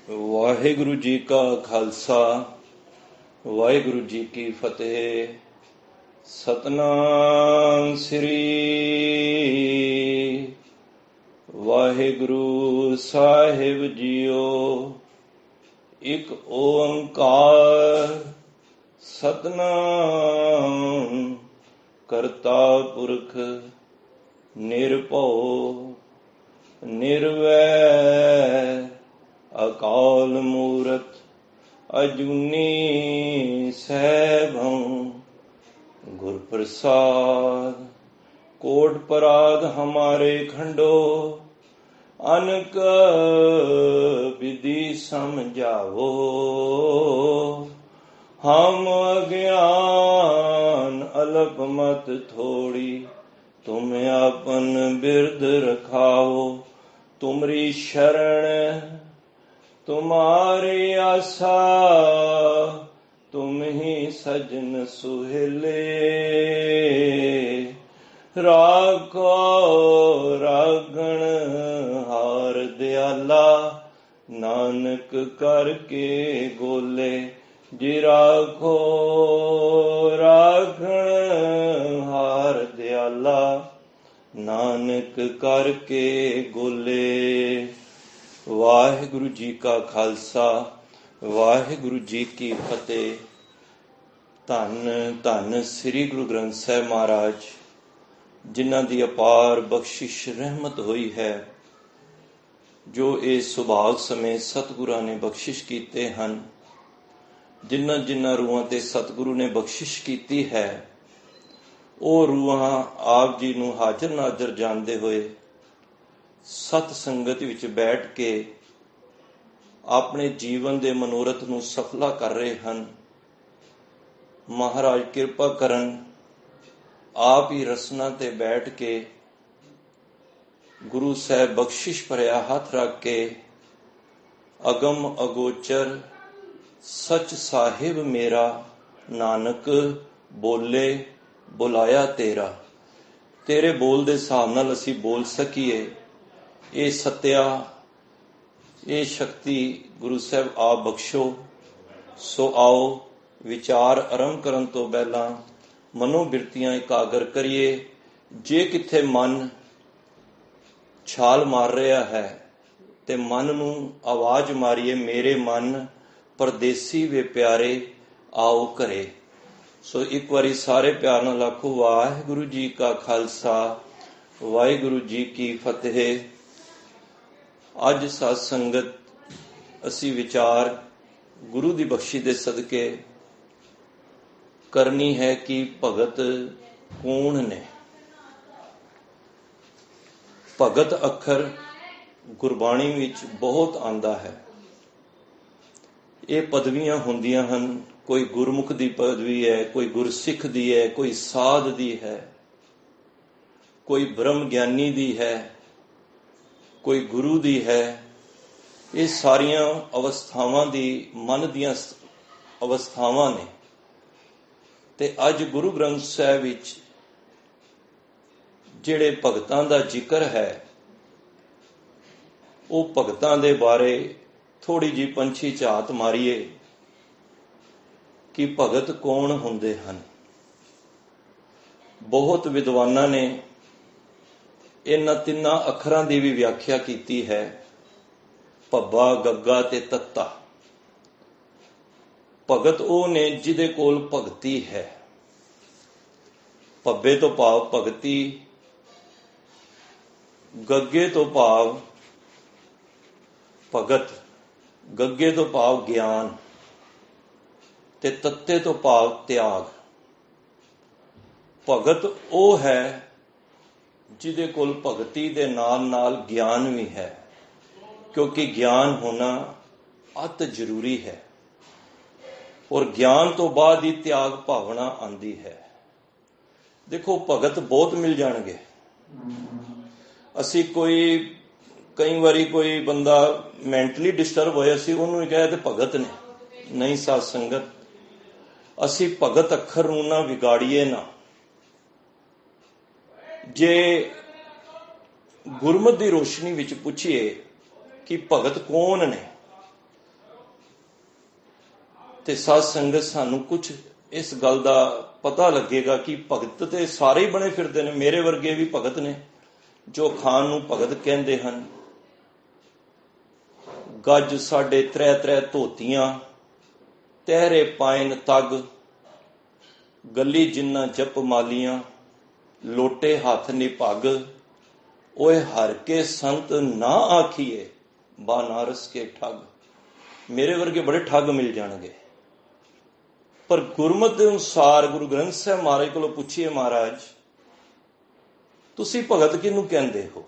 ਵਾਹਿਗੁਰੂ ਜੀ ਕਾ ਖਾਲਸਾ ਵਾਹਿਗੁਰੂ ਜੀ ਕੀ ਫਤਿਹ। ਸਤਨਾਮ ਸ੍ਰੀ ਵਾਹਿਗੁਰੂ ਸਾਹਿਬ ਜੀਓ। ਇੱਕ ਓੰਕਾਰ ਸਤਨਾਮ ਕਰਤਾ ਪੁਰਖ ਨਿਰਭਉ ਨਿਰਵੈਰ ਅਕਾਲ ਮੂਰਤ ਅਜੂਨੀ ਸੈਭੰ ਗੁਰ ਪ੍ਰਸਾਦ। कोट पराग हमारे खंडो अनक विधि समझावो। हम अज्ञान अल्प मत थोड़ी तुम अपन बिरद रखाओ। तुमरी शरण तुम्हारी आशा तुम ही सजन सुहेले। राखो रागण हार दयाला नानक करके गोले। जी राखो रागण हार दयाला नानक करके गोले। वाहिगुरु जी का खालसा वाहिगुरु जी की फतेह। धन धन श्री गुरु ग्रंथ साहिब महाराज जिन्हां दी अपार बख्शिश रहमत होई है, जो ये सुभाग समय सतगुਰਾਂ ने बख्शिश कीते ਹਨ। जिन्हां जिन्हां रूहां ते सतगुरु ने बख्शिश कीती है, ਉਹ रूहां ਆਪ ਜੀ ਨੂੰ ਹਾਜ਼ਰ ਨਾਜ਼ਰ ਜਾਣਦੇ ਹੋਏ ਸਤ ਸੰਗਤ ਵਿੱਚ ਬੈਠ ਕੇ ਆਪਣੇ ਜੀਵਨ ਦੇ ਮਨੋਰਥ ਨੂੰ ਸਫਲਾ ਕਰ ਰਹੇ ਹਨ। ਮਹਾਰਾਜ ਕਿਰਪਾ ਕਰਨ, ਆਪ ਹੀ ਰਸਨਾ ਤੇ ਬੈਠ ਕੇ ਗੁਰੂ ਸਾਹਿਬ ਬਖਸ਼ਿਸ਼ ਭਰਿਆ ਹੱਥ ਰੱਖ ਕੇ ਅਗਮ ਅਗੋਚਰ ਸੱਚ ਸਾਹਿਬ ਮੇਰਾ ਨਾਨਕ ਬੋਲੇ ਬੁਲਾਇਆ ਤੇਰਾ। ਤੇਰੇ ਬੋਲ ਦੇ ਹਿਸਾਬ ਨਾਲ ਅਸੀਂ ਬੋਲ ਸਕੀਏ, ਇਹ ਸੱਤਿਆ ਇਹ ਸ਼ਕਤੀ ਗੁਰੂ ਸਾਹਿਬ ਆਪ ਬਖਸ਼ੋ। ਸੋ ਆਓ ਵਿਚਾਰ ਆਰੰਭ ਕਰਨ ਤੋਂ ਪਹਿਲਾਂ ਮਨੋਬਿਰਤੀਆਂ ਇਕਾਗਰ ਕਰੀਏ। ਜੇ ਕਿੱਥੇ ਮਨ ਛਾਲ ਮਾਰ ਰਿਹਾ ਹੈ ਤੇ ਮਨ ਨੂੰ ਆਵਾਜ਼ ਮਾਰੀਏ, ਮੇਰੇ ਮਨ ਪਰਦੇਸੀ ਵੇ ਪਿਆਰੇ ਆਓ ਘਰੇ। ਸੋ ਇੱਕ ਵਾਰੀ ਸਾਰੇ ਪਿਆਰ ਨਾਲ ਆਖੋ, ਵਾਹਿਗੁਰੂ ਜੀ ਕਾ ਖਾਲਸਾ ਵਾਹਿਗੁਰੂ ਜੀ ਕੀ ਫਤਿਹ। ਅੱਜ ਸਤ ਸੰਗਤ ਅਸੀਂ ਵਿਚਾਰ ਗੁਰੂ ਦੀ ਬਖਸ਼ੀ ਦੇ ਸਦਕੇ ਕਰਨੀ ਹੈ ਕਿ ਭਗਤ ਕੌਣ ਨੇ। ਭਗਤ ਅੱਖਰ ਗੁਰਬਾਣੀ ਵਿੱਚ ਬਹੁਤ ਆਉਂਦਾ ਹੈ। ਇਹ ਪਦਵੀਆਂ ਹੁੰਦੀਆਂ ਹਨ, ਕੋਈ ਗੁਰਮੁਖ ਦੀ ਪਦਵੀ ਹੈ, ਕੋਈ ਗੁਰਸਿੱਖ ਦੀ ਹੈ, ਕੋਈ ਸਾਧ ਦੀ ਹੈ, ਕੋਈ ਬ੍ਰਹਮ ਗਿਆਨੀ ਦੀ ਹੈ, ਕੋਈ ਗੁਰੂ ਦੀ ਹੈ। ਇਹ ਸਾਰੀਆਂ ਅਵਸਥਾਵਾਂ ਦੀ ਮਨ ਦੀਆਂ ਅਵਸਥਾਵਾਂ ਨੇ। ਤੇ ਅੱਜ ਗੁਰੂ ਗ੍ਰੰਥ ਸਾਹਿਬ ਵਿੱਚ ਜਿਹੜੇ ਭਗਤਾਂ ਦਾ ਜ਼ਿਕਰ ਹੈ, ਉਹ ਭਗਤਾਂ ਦੇ ਬਾਰੇ ਥੋੜੀ ਜਿਹੀ ਪੰਛੀ ਝਾਤ ਮਾਰੀਏ ਕਿ ਭਗਤ ਕੌਣ ਹੁੰਦੇ ਹਨ। ਬਹੁਤ ਵਿਦਵਾਨਾਂ ਨੇ ਇਹਨਾਂ ਤਿੰਨਾਂ ਅੱਖਰਾਂ ਦੀ ਵੀ ਵਿਆਖਿਆ ਕੀਤੀ ਹੈ, ਭੱਬਾ ਗੱਗਾ ਤੇ ਤੱਤਾ। ਭਗਤ ਉਹ ਨੇ ਜਿਹਦੇ ਕੋਲ ਭਗਤੀ ਹੈ। ਭੱਬੇ ਤੋਂ ਭਾਵ ਭਗਤੀ, ਗੱਗੇ ਤੋਂ ਭਾਵ ਭਗਤ, ਗੱਗੇ ਤੋਂ ਭਾਵ ਗਿਆਨ ਤੇ ਤੱਤੇ ਤੋਂ ਭਾਵ ਤਿਆਗ। ਭਗਤ ਉਹ ਹੈ ਜਿਹਦੇ ਕੋਲ ਭਗਤੀ ਦੇ ਨਾਲ ਨਾਲ ਗਿਆਨ ਵੀ ਹੈ, ਕਿਉਂਕਿ ਗਿਆਨ ਹੋਣਾ ਅਤ ਜ਼ਰੂਰੀ ਹੈ ਔਰ ਗਿਆਨ ਤੋਂ ਬਾਅਦ ਹੀ ਤਿਆਗ ਭਾਵਨਾ ਆਉਂਦੀ ਹੈ। ਦੇਖੋ, ਭਗਤ ਬਹੁਤ ਮਿਲ ਜਾਣਗੇ। ਅਸੀਂ ਕਈ ਵਾਰੀ ਕੋਈ ਬੰਦਾ ਮੈਂਟਲੀ ਡਿਸਟਰਬ ਹੋਇਆ, ਅਸੀਂ ਉਹਨੂੰ ਹੀ ਕਹੇ ਤੇ ਭਗਤ ਨੇ। ਨਹੀਂ ਸਾਧ ਸੰਗਤ, ਅਸੀਂ ਭਗਤ ਅੱਖਰ ਨੂੰ ਨਾ ਵਿਗਾੜੀਏ ਨਾ। ਜੇ ਗੁਰਮਤਿ ਦੀ ਰੋਸ਼ਨੀ ਵਿੱਚ ਪੁੱਛੀਏ ਕਿ ਭਗਤ ਕੌਣ ਨੇ, ਤੇ ਸਾਧ ਸੰਗਤ ਸਾਨੂੰ ਕੁਝ ਇਸ ਗੱਲ ਦਾ ਪਤਾ ਲੱਗੇਗਾ ਕਿ ਭਗਤ ਤੇ ਸਾਰੇ ਹੀ ਬਣੇ ਫਿਰਦੇ ਨੇ। ਮੇਰੇ ਵਰਗੇ ਵੀ ਭਗਤ ਨੇ ਜੋ ਖਾਨ ਨੂੰ ਭਗਤ ਕਹਿੰਦੇ ਹਨ। ਗੱਜ ਸਾਡੇ ਤ੍ਰੈ ਤ੍ਰੈ ਧੋਤੀਆਂ, ਤਹਿਰੇ ਪਾਇਨ ਤਗ, ਗਲੀ ਜਿੰਨਾ ਜਪ ਮਾਲੀਆਂ, ਲੋਟੇ ਹੱਥ ਨਿਭਗ, ਓਏ ਹਰ ਕੇ ਸੰਤ ਨਾ ਆਖੀਏ, ਬਾਨਾਰਸ ਕੇ ਠੱਗ। ਮੇਰੇ ਵਰਗੇ ਬੜੇ ਠੱਗ ਮਿਲ ਜਾਣਗੇ। ਪਰ ਗੁਰਮਤਿ ਦੇ ਅਨੁਸਾਰ ਗੁਰੂ ਗ੍ਰੰਥ ਸਾਹਿਬ ਮਹਾਰਾਜ ਕੋਲੋਂ ਪੁੱਛੀਏ, ਮਹਾਰਾਜ ਤੁਸੀਂ ਭਗਤ ਕਿਹਨੂੰ ਕਹਿੰਦੇ ਹੋ?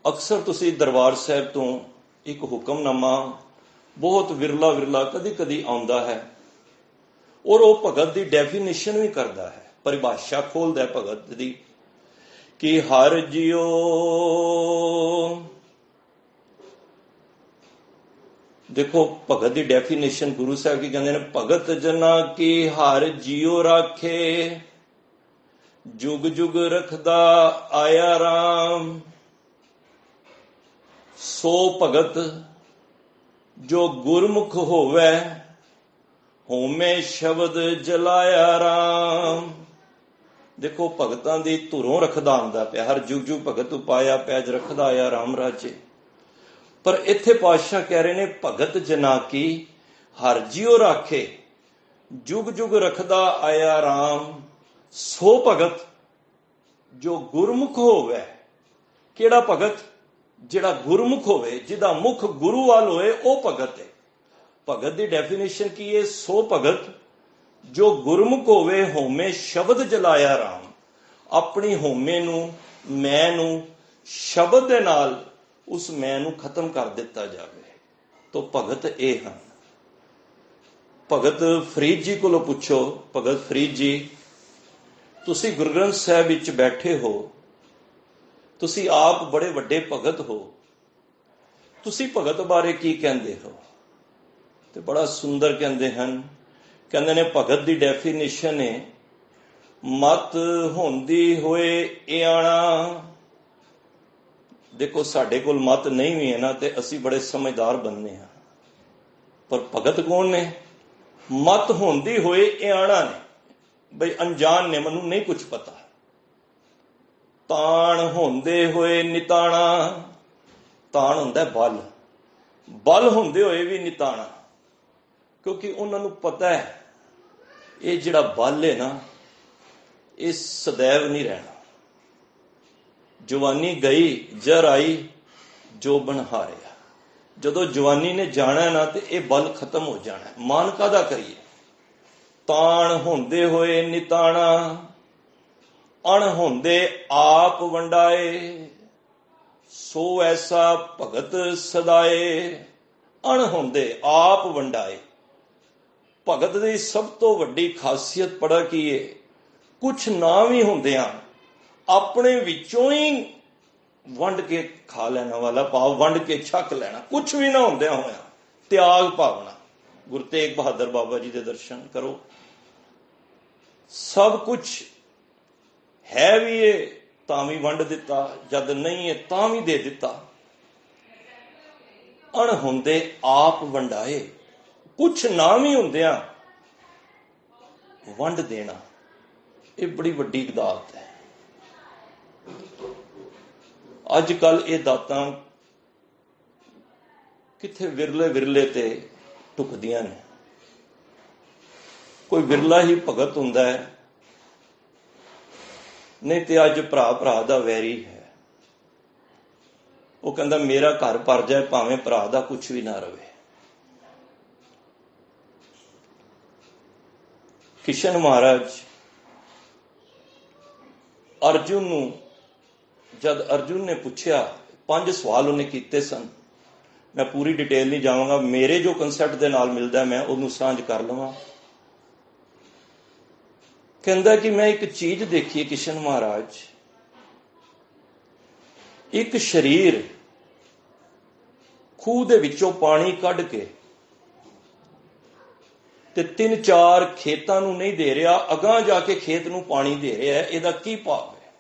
ਅਕਸਰ ਤੁਸੀਂ ਦਰਬਾਰ ਸਾਹਿਬ ਤੋਂ ਇੱਕ ਹੁਕਮਨਾਮਾ ਬਹੁਤ ਵਿਰਲਾ ਕਦੀ ਕਦੀ ਆਉਂਦਾ ਹੈ, ਔਰ ਉਹ ਭਗਤ ਦੀ ਡੈਫੀਨੇਸ਼ਨ ਵੀ ਕਰਦਾ ਹੈ, ਪਰਿਭਾਸ਼ਾ ਖੋਲਦਾ ਹੈ ਭਗਤ ਦੀ, ਕਿ ਹਰ ਜੀਓ ਦੇਖੋ ਭਗਤ ਦੀ ਡੈਫੀਨੇਸ਼ਨ ਗੁਰੂ ਸਾਹਿਬ ਕੀ ਕਹਿੰਦੇ ਨੇ? ਭਗਤ ਜਨਾ ਕੀ ਹਰ ਜੀਓ ਰਾਖੇ, ਜੁਗ ਜੁਗ ਰਖਦਾ ਆਇਆ ਰਾਮ। ਸੋ ਭਗਤ ਜੋ ਗੁਰਮੁਖ ਹੋਵੇ, ਹੋਮੇ ਸ਼ਬਦ ਜਲਾਇਆ ਰਾਮ। ਦੇਖੋ ਭਗਤਾਂ ਦੀ ਧੁਰੋਂ ਰੱਖਦਾ ਆਉਂਦਾ ਪਿਆ, ਹਰ ਜੁਗ ਜੁਗ ਭਗਤ ਉਪਾਇਆ, ਪੈਜ ਰੱਖਦਾ ਆਇਆ ਰਾਮ ਰਾਜੇ। ਪਰ ਇੱਥੇ ਪਾਤਸ਼ਾਹ ਕਹਿ ਰਹੇ ਨੇ ਭਗਤ ਜਨਾ ਕੀ ਹਰ ਜਿਉ ਰਾਖੇ, ਜੁਗ ਜੁਗ ਰੱਖਦਾ ਆਇਆ ਰਾਮ। ਸੋ ਭਗਤ ਜੋ ਗੁਰਮੁਖ ਹੋਵੇ। ਕਿਹੜਾ ਭਗਤ? ਜਿਹੜਾ ਗੁਰਮੁਖ ਹੋਵੇ, ਜਿਹਦਾ ਮੁਖ ਗੁਰੂ ਵੱਲ ਹੋਏ, ਉਹ ਭਗਤ ਹੈ। ਭਗਤ ਦੀ ਡੈਫੀਨੇਸ਼ਨ ਕੀ ਹੈ? ਸੋ ਭਗਤ ਜੋ ਗੁਰਮੁਖ ਹੋਵੇ, ਹੋਮੇ ਸ਼ਬਦ ਜਲਾਇਆ ਰਾਮ। ਆਪਣੀ ਹੋਮੇ ਨੂੰ, ਮੈਂ ਨੂੰ ਸ਼ਬਦ ਦੇ ਨਾਲ ਉਸ ਮੈਂ ਨੂੰ ਖਤਮ ਕਰ ਦਿੱਤਾ ਜਾਵੇ। ਤੋ ਭਗਤ ਇਹ ਹਨ। ਭਗਤ ਫਰੀਦ ਜੀ ਕੋਲੋਂ ਪੁੱਛੋ, ਭਗਤ ਫਰੀਦ ਜੀ ਤੁਸੀਂ ਗੁਰੂ ਗ੍ਰੰਥ ਸਾਹਿਬ ਵਿੱਚ ਬੈਠੇ ਹੋ, ਤੁਸੀਂ ਆਪ ਬੜੇ ਵੱਡੇ ਭਗਤ ਹੋ, ਤੁਸੀਂ ਭਗਤ ਬਾਰੇ ਕੀ ਕਹਿੰਦੇ ਹੋ? ਤੇ ਬੜਾ ਸੁੰਦਰ ਕਹਿੰਦੇ ਹਨ। ਕਹਿੰਦੇ ਨੇ ਭਗਤ ਦੀ ਡੈਫੀਨੇਸ਼ਨ ਹੈ, ਮਤ ਹੁੰਦੀ ਹੋਏ ਇਆਣਾ। ਦੇਖੋ ਸਾਡੇ ਕੋਲ ਮਤ ਨਹੀਂ ਵੀ ਹੈ ਨਾ, ਤੇ ਅਸੀਂ ਬੜੇ ਸਮਝਦਾਰ ਬੰਦੇ ਹਾਂ, ਪਰ ਭਗਤ ਕੌਣ ਨੇ? ਮਤ ਹੁੰਦੀ ਹੋਏ ਇਆਣਾ ਨੇ, ਬਈ ਅਣਜਾਣ ਨੇ, ਮੈਨੂੰ ਨਹੀਂ ਕੁਝ ਪਤਾ। ਤਾਣ ਹੁੰਦੇ ਹੋਏ ਨਿਤਾਣਾ। ਤਾਣ ਹੁੰਦਾ ਬਲ, ਬਲ ਹੁੰਦੇ ਹੋਏ ਵੀ ਨਿਤਾਣਾ, ਕਿਉਂਕਿ ਉਹਨਾਂ ਨੂੰ ਪਤਾ ਹੈ ਇਹ ਜਿਹੜਾ ਬਲ ਹੈ ਨਾ, ਇਹ ਸदैव ਨਹੀਂ ਰਹਿਣਾ। ਜਵਾਨੀ ਗਈ ਜਰ ਆਈ, ਜੋਬਨ ਹਾਰਿਆ। ਜਦੋਂ ਜਵਾਨੀ ਨੇ ਜਾਣਾ ਨਾ, ਤੇ ਇਹ ਬਲ ਖਤਮ ਹੋ ਜਾਣਾ। ਮਾਨ ਕਾਹਦਾ ਕਰੀਏ? ਤਾਣ ਹੁੰਦੇ ਹੋਏ ਨਿਤਾਣਾ, ਅਣ ਹੁੰਦੇ ਆਪ ਵੰਡਾਏ। ਸੋ ਐਸਾ ਭਗਤ ਸਦਾਏ। ਅਣ ਹੁੰਦੇ ਆਪ ਵੰਡਾਏ। ਭਗਤ ਦੀ ਸਭ ਤੋਂ ਵੱਡੀ ਖਾਸੀਅਤ ਪੜਾ ਕੀ ਹੈ? ਕੁਛ ਨਾ ਵੀ ਹੁੰਦਿਆਂ ਆਪਣੇ ਵਿੱਚੋਂ ਹੀ ਵੰਡ ਕੇ ਖਾ ਲੈਣ ਵਾਲਾ, ਭਾਵ ਵੰਡ ਕੇ ਛਕ ਲੈਣਾ। ਕੁਛ ਵੀ ਨਾ ਹੁੰਦਿਆਂ ਹੋਇਆ ਤਿਆਗ ਭਾਵਨਾ। ਗੁਰੂ ਤੇਗ ਬਹਾਦਰ ਬਾਬਾ ਜੀ ਦੇ ਦਰਸ਼ਨ ਕਰੋ, ਸਭ ਕੁਛ ਹੈ ਵੀ ਇਹ ਤਾਂ ਵੀ ਵੰਡ ਦਿੱਤਾ, ਜਦ ਨਹੀਂ ਹੈ ਤਾਂ ਵੀ ਦੇ ਦਿੱਤਾ। ਅਣ ਹੁੰਦੇ ਆਪ ਵੰਡਾਏ। ਕੁਛ ਨਾ ਵੀ ਹੁੰਦਿਆਂ ਵੰਡ ਦੇਣਾ, ਇਹ ਬੜੀ ਵੱਡੀ ਦਾਤ ਹੈ। ਅੱਜ ਕੱਲ ਇਹ ਦਾਤਾਂ ਕਿੱਥੇ ਵਿਰਲੇ ਤੇ ਟੁਕਦੀਆਂ ਨੇ। ਕੋਈ ਵਿਰਲਾ ਹੀ ਭਗਤ ਹੁੰਦਾ ਹੈ, ਨਹੀਂ ਤੇ ਅੱਜ ਭਰਾ ਦਾ ਵੈਰੀ ਹੈ। ਉਹ ਕਹਿੰਦਾ ਮੇਰਾ ਘਰ ਭਰ ਜਾਏ, ਭਾਵੇਂ ਭਰਾ ਦਾ ਕੁਛ ਵੀ ਨਾ ਰਵੇ। ਕਿਸ਼ਨ ਮਹਾਰਾਜ ਅਰਜੁਨ ਨੂੰ, ਜਦ ਅਰਜੁਨ ਨੇ ਪੁੱਛਿਆ, 5 ਸਵਾਲ ਉਹਨੇ ਕੀਤੇ ਸਨ। ਮੈਂ ਪੂਰੀ ਡਿਟੇਲ ਨਹੀਂ ਜਾਵਾਂਗਾ, ਮੇਰੇ ਜੋ ਕਨਸੈਪਟ ਦੇ ਨਾਲ ਮਿਲਦਾ ਮੈਂ ਉਹਨੂੰ ਸਾਂਝ ਕਰ ਲਵਾਂ। ਕਹਿੰਦਾ ਕਿ ਮੈਂ ਇੱਕ ਚੀਜ਼ ਦੇਖੀ ਕਿਸ਼ਨ ਮਹਾਰਾਜ, ਇੱਕ ਸਰੀਰ ਖੂਹ ਦੇ ਵਿੱਚੋਂ ਪਾਣੀ ਕੱਢ ਕੇ ਤੇ 3-4 ਖੇਤਾਂ ਨੂੰ ਨਹੀਂ ਦੇ ਰਿਹਾ, ਅਗਾਂਹ ਜਾ ਕੇ ਖੇਤ ਨੂੰ ਪਾਣੀ ਦੇ ਰਿਹਾ, ਇਹਦਾ ਕੀ ਭਾਵ ਹੈ?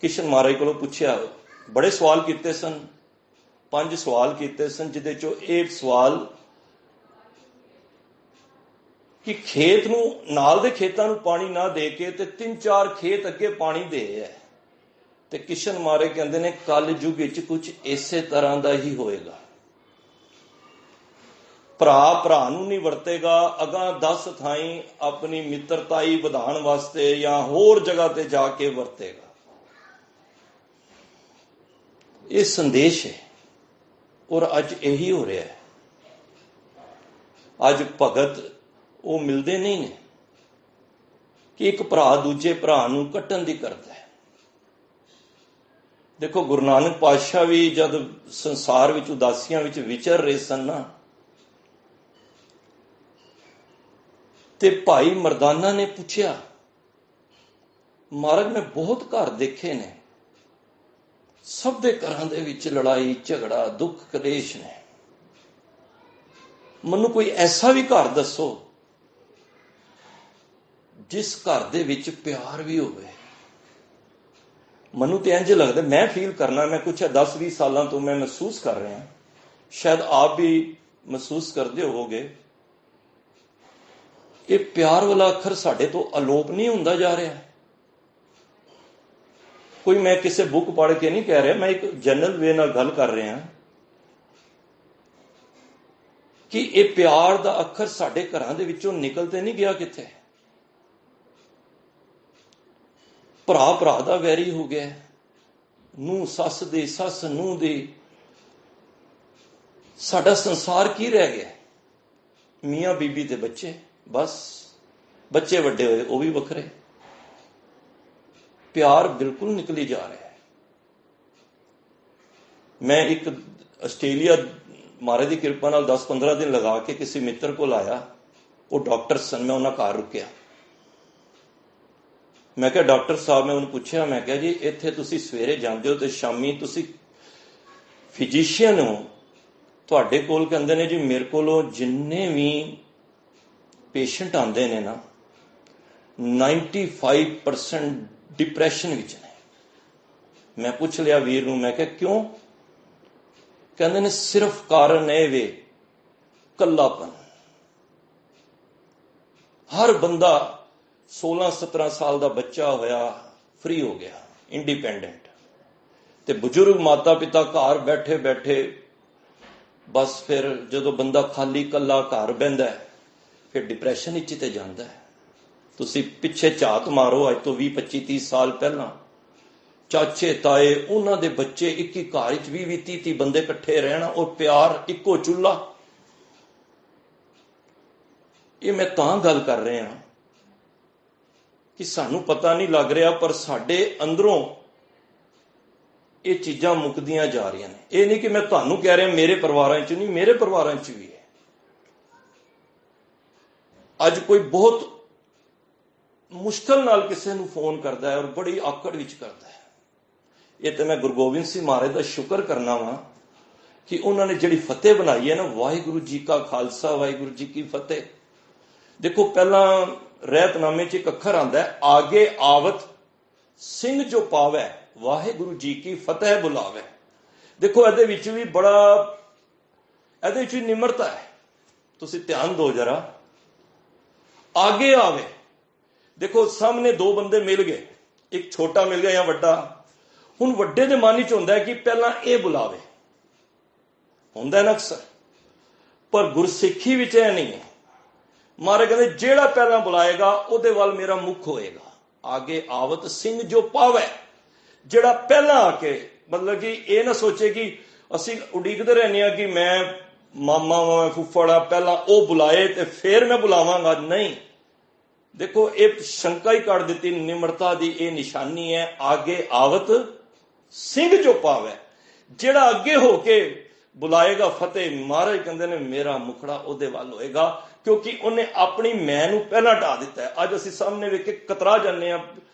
ਕਿਸ਼ਨ ਮਹਾਰਾਜ ਕੋਲੋਂ ਪੁੱਛਿਆ। ਬੜੇ ਸਵਾਲ ਕੀਤੇ ਸਨ, 5 ਸਵਾਲ ਕੀਤੇ ਸਨ, ਜਿਹਦੇ ਚੋਂ ਇਹ ਸਵਾਲ ਕਿ ਖੇਤ ਨੂੰ, ਨਾਲ ਦੇ ਖੇਤਾਂ ਨੂੰ ਪਾਣੀ ਨਾ ਦੇ ਕੇ ਤੇ 3-4 ਖੇਤ ਅੱਗੇ ਪਾਣੀ ਦੇ ਹੈ। ਤੇ ਕਿਸ਼ਨ ਮਾਰੇ ਕਹਿੰਦੇ ਨੇ ਕਲ ਯੁੱਗ ਵਿੱਚ ਕੁਝ ਇਸੇ ਤਰ੍ਹਾਂ ਦਾ ਹੀ ਹੋਏਗਾ। ਭਰਾ ਭਰਾ ਨੂੰ ਨਹੀਂ ਵਰਤੇਗਾ, ਅਗਾਂ 10 ਥਾਈਂ ਆਪਣੀ ਮਿੱਤਰਤਾਈ ਵਧਾਉਣ ਵਾਸਤੇ ਜਾਂ ਹੋਰ ਜਗ੍ਹਾ ਤੇ ਜਾ ਕੇ ਵਰਤੇਗਾ। ਇਹ ਸੰਦੇਸ਼ ਹੈ ਔਰ ਅੱਜ ਇਹੀ ਹੋ ਰਿਹਾ ਹੈ। ਅੱਜ ਭਗਤ ਉਹ ਮਿਲਦੇ ਨਹੀਂ ਨੇ ਕਿ ਇੱਕ ਭਰਾ ਦੂਜੇ ਭਰਾ ਨੂੰ ਕੱਟਣ ਦੀ ਕਰਦਾ ਹੈ। ਦੇਖੋ ਗੁਰੂ ਨਾਨਕ ਪਾਤਸ਼ਾਹ ਵੀ ਜਦ ਸੰਸਾਰ ਵਿੱਚ ਉਦਾਸੀਆਂ ਵਿੱਚ ਵਿਚਰ ਰਹੇ ਸਨ ਨਾ, ਤੇ ਭਾਈ ਮਰਦਾਨਾ ਨੇ ਪੁੱਛਿਆ, ਮਹਾਰਾਜ ਮੈਂ ਬਹੁਤ ਘਰ ਦੇਖੇ ਨੇ, ਸਭ ਦੇ ਘਰਾਂ ਦੇ ਵਿੱਚ ਲੜਾਈ ਝਗੜਾ ਦੁੱਖ ਕਲੇਸ਼ ਨੇ, ਮੈਨੂੰ ਕੋਈ ਐਸਾ ਵੀ ਘਰ ਦੱਸੋ ਜਿਸ ਘਰ ਦੇ ਵਿੱਚ ਪਿਆਰ ਵੀ ਹੋਵੇ। ਮੈਨੂੰ ਤੇ ਇੰਝ ਲੱਗਦਾ, ਮੈਂ ਫੀਲ ਕਰਨਾ, ਮੈਂ ਕੁਛ 10-20 ਸਾਲਾਂ ਤੋਂ ਮੈਂ ਮਹਿਸੂਸ ਕਰ ਰਿਹਾ, ਸ਼ਾਇਦ ਆਪ ਵੀ ਮਹਿਸੂਸ ਕਰਦੇ ਹੋਵੋਗੇ, ਇਹ ਪਿਆਰ ਵਾਲਾ ਅੱਖਰ ਸਾਡੇ ਤੋਂ ਅਲੋਪ ਨਹੀਂ ਹੁੰਦਾ ਜਾ ਰਿਹਾ। ਕੋਈ ਮੈਂ ਕਿਸੇ ਬੁੱਕ ਪੜ੍ਹ ਕੇ ਨਹੀਂ ਕਹਿ ਰਿਹਾ, ਮੈਂ ਇੱਕ ਜਨਰਲ ਵੇ ਨਾਲ ਗੱਲ ਕਰ ਰਿਹਾ ਕਿ ਇਹ ਪਿਆਰ ਦਾ ਅੱਖਰ ਸਾਡੇ ਘਰਾਂ ਦੇ ਵਿੱਚੋਂ ਨਿਕਲ ਤੇ ਨਹੀਂ ਗਿਆ ਕਿੱਥੇ। ਭਰਾ ਭਰਾ ਦਾ ਵੈਰੀ ਹੋ ਗਿਆ, ਨੂੰਹ ਸੱਸ ਦੀ, ਸੱਸ ਨੂੰਹ ਦੀ। ਸਾਡਾ ਸੰਸਾਰ ਕੀ ਰਹਿ ਗਿਆ? ਮੀਆਂ ਬੀਬੀ ਤੇ ਬੱਚੇ, ਬਸ। ਬੱਚੇ ਵੱਡੇ ਹੋਏ ਉਹ ਵੀ ਵੱਖਰੇ। ਪਿਆਰ ਬਿਲਕੁਲ ਨਿਕਲੀ ਜਾ ਰਿਹਾ ਹੈ। ਮੈਂ ਇੱਕ ਆਸਟ੍ਰੇਲੀਆ ਮਹਾਰਾਜ ਦੀ ਕਿਰਪਾ ਨਾਲ 10-15 ਦਿਨ ਲਗਾ ਕੇ ਕਿਸੇ ਮਿੱਤਰ ਕੋਲ ਆਇਆ। ਉਹ ਡਾਕਟਰ ਸਨ, ਮੈਂ ਉਹਨਾਂ ਘਰ ਰੁਕਿਆ। ਮੈਂ ਕਿਹਾ ਡਾਕਟਰ ਸਾਹਿਬ, ਮੈਂ ਉਹਨੂੰ ਪੁੱਛਿਆ, ਮੈਂ ਕਿਹਾ ਜੀ ਇੱਥੇ ਤੁਸੀਂ ਸਵੇਰੇ ਜਾਂਦੇ ਹੋ ਤੇ ਸ਼ਾਮੀ ਤੁਸੀਂ ਫਿਜ਼ੀਸ਼ੀਅਨ ਹੋ, ਤੁਹਾਡੇ ਕੋਲ ਕਹਿੰਦੇ ਨੇ ਜੀ ਮੇਰੇ ਕੋਲੋਂ ਜਿੰਨੇ ਵੀ ਪੇਸ਼ੈਂਟ ਆਉਂਦੇ ਨੇ ਨਾ 95% ਡਿਪਰੈਸ਼ਨ ਵਿੱਚ ਨੇ। ਮੈਂ ਪੁੱਛ ਲਿਆ ਵੀਰ ਨੂੰ, ਮੈਂ ਕਿਹਾ ਕਿਉਂ? ਕਹਿੰਦੇ ਨੇ ਸਿਰਫ ਕਾਰਨ ਇਹ ਵੇ ਕੱਲਾਪਨ। ਹਰ ਬੰਦਾ 16-17 ਸਾਲ ਦਾ ਬੱਚਾ ਹੋਇਆ, ਫ੍ਰੀ ਹੋ ਗਿਆ, ਇੰਡੀਪੈਂਡੈਂਟ, ਤੇ ਬਜ਼ੁਰਗ ਮਾਤਾ ਪਿਤਾ ਘਰ ਬੈਠੇ ਬੈਠੇ ਬਸ ਫਿਰ ਜਦੋਂ ਬੰਦਾ ਖਾਲੀ ਕੱਲਾ ਘਰ ਬਹਿੰਦਾ ਫਿਰ ਡਿਪਰੈਸ਼ਨ ਵਿੱਚ ਤੇ ਜਾਂਦਾ ਹੈ। ਤੁਸੀਂ ਪਿੱਛੇ ਝਾਤ ਮਾਰੋ, ਅੱਜ ਤੋਂ 20-25-30 ਸਾਲ ਪਹਿਲਾਂ ਚਾਚੇ ਤਾਏ ਉਹਨਾਂ ਦੇ ਬੱਚੇ ਇੱਕ ਹੀ ਘਰ ਵਿੱਚ 20-30 ਬੰਦੇ ਇਕੱਠੇ ਰਹਿਣਾ ਔਰ ਪਿਆਰ, ਇੱਕੋ ਚੁੱਲ੍ਹਾ। ਇਹ ਮੈਂ ਤਾਂ ਗੱਲ ਕਰ ਰਿਹਾ ਕਿ ਸਾਨੂੰ ਪਤਾ ਨਹੀਂ ਲੱਗ ਰਿਹਾ, ਪਰ ਸਾਡੇ ਅੰਦਰੋਂ ਇਹ ਚੀਜ਼ਾਂ ਮੁੱਕਦੀਆਂ ਜਾ ਰਹੀਆਂ ਨੇ। ਇਹ ਨਹੀਂ ਕਿ ਮੈਂ ਤੁਹਾਨੂੰ ਕਹਿ ਰਿਹਾ ਮੇਰੇ ਪਰਿਵਾਰਾਂ 'ਚ ਨਹੀਂ, ਮੇਰੇ ਪਰਿਵਾਰਾਂ 'ਚ ਵੀ ਹੈ। ਅੱਜ ਕੋਈ ਬਹੁਤ ਮੁਸ਼ਕਲ ਨਾਲ ਕਿਸੇ ਨੂੰ ਫੋਨ ਕਰਦਾ ਹੈ ਔਰ ਬੜੀ ਆਕੜ ਵਿੱਚ ਕਰਦਾ ਹੈ। ਇਹ ਤੇ ਮੈਂ ਗੁਰੂ ਗੋਬਿੰਦ ਸਿੰਘ ਮਹਾਰਾਜ ਦਾ ਸ਼ੁਕਰ ਕਰਨਾ ਵਾਂ ਕਿ ਉਹਨਾਂ ਨੇ ਜਿਹੜੀ ਫਤਿਹ ਬਣਾਈ ਹੈ ਨਾ, ਵਾਹਿਗੁਰੂ ਜੀ ਕਾ ਖਾਲਸਾ ਵਾਹਿਗੁਰੂ ਜੀ ਕੀ ਫਤਿਹ। ਦੇਖੋ ਪਹਿਲਾਂ ਰਹਿਤਨਾਮੇ 'ਚ ਇੱਕ ਅੱਖਰ ਆਉਂਦਾ ਹੈ, ਆਗੇ ਆਵਤ ਸਿੰਘ ਜੋ ਪਾਵੈ ਵਾਹਿਗੁਰੂ ਜੀ ਕੀ ਫਤਿਹ ਬੁਲਾਵੇ। ਦੇਖੋ ਇਹਦੇ ਵਿੱਚ ਵੀ ਇਹਦੇ ਵਿੱਚ ਵੀ ਨਿਮਰਤਾ ਹੈ। ਤੁਸੀਂ ਧਿਆਨ ਦਿਓ ਜਰਾ, ਆਗੇ ਆਵੇ। ਦੇਖੋ ਸਾਹਮਣੇ ਦੋ ਬੰਦੇ ਮਿਲ ਗਏ, ਇੱਕ ਛੋਟਾ ਮਿਲ ਗਿਆ ਜਾਂ ਵੱਡਾ। ਹੁਣ ਵੱਡੇ ਦੇ ਮਨ ਵਿੱਚ ਹੁੰਦਾ ਹੈ ਕਿ ਪਹਿਲਾਂ ਇਹ ਬੁਲਾਵੇ, ਹੁੰਦਾ ਨਾ ਅਕਸਰ, ਪਰ ਗੁਰਸਿੱਖੀ ਵਿੱਚ ਇਹ ਨਹੀਂ ਹੈ। ਮਹਾਰਾਜ ਕਹਿੰਦੇ ਜਿਹੜਾ ਪਹਿਲਾਂ ਬੁਲਾਏਗਾ ਉਹਦੇ ਵੱਲ ਮੇਰਾ ਮੁੱਖ ਹੋਏਗਾ। ਆਗੇ ਆਵਤ ਸਿੰਘ ਜੋ ਪਾਵੈ, ਜਿਹੜਾ ਪਹਿਲਾਂ ਆ ਕੇ, ਮਤਲਬ ਕਿ ਇਹ ਨਾ ਸੋਚੇ ਕਿ ਅਸੀਂ ਉਡੀਕਦੇ ਰਹਿੰਦੇ ਹਾਂ ਕਿ ਮੈਂ ਮਾਮਾ ਵਾਂ, ਫੁੱਫੜ ਆ, ਪਹਿਲਾਂ ਉਹ ਬੁਲਾਏ ਤੇ ਫਿਰ ਮੈਂ ਬੁਲਾਵਾਂਗਾ। ਨਹੀਂ, ਦੇਖੋ ਇਹ ਸ਼ੰਕਾ ਹੀ ਕੱਢ ਦਿੱਤੀ। ਨਿਮਰਤਾ ਦੀ ਇਹ ਨਿਸ਼ਾਨੀ ਹੈ। ਆਗੇ ਆਵਤ ਸਿੰਘ ਜੋ ਪਾਵੈ, ਜਿਹੜਾ ਅੱਗੇ ਹੋ ਕੇ ਬੁਲਾਏਗਾ ਫਤਿਹ, ਮਹਾਰਾਜ ਕਹਿੰਦੇ ਨੇ ਮੇਰਾ ਮੁਖੜਾ ਉਹਦੇ ਵੱਲ ਹੋਏਗਾ, ਕਿਉਂਕਿ ਉਹਨੇ ਆਪਣੀ ਮੈਂ ਨੂੰ ਪਹਿਲਾਂ ਢਾ ਦਿੱਤਾ ਹੈ। ਅੱਜ ਅਸੀਂ ਸਾਹਮਣੇ ਵੇਖ ਕੇ ਕਤਰਾ ਜਾਂਦੇ ਹਾਂ,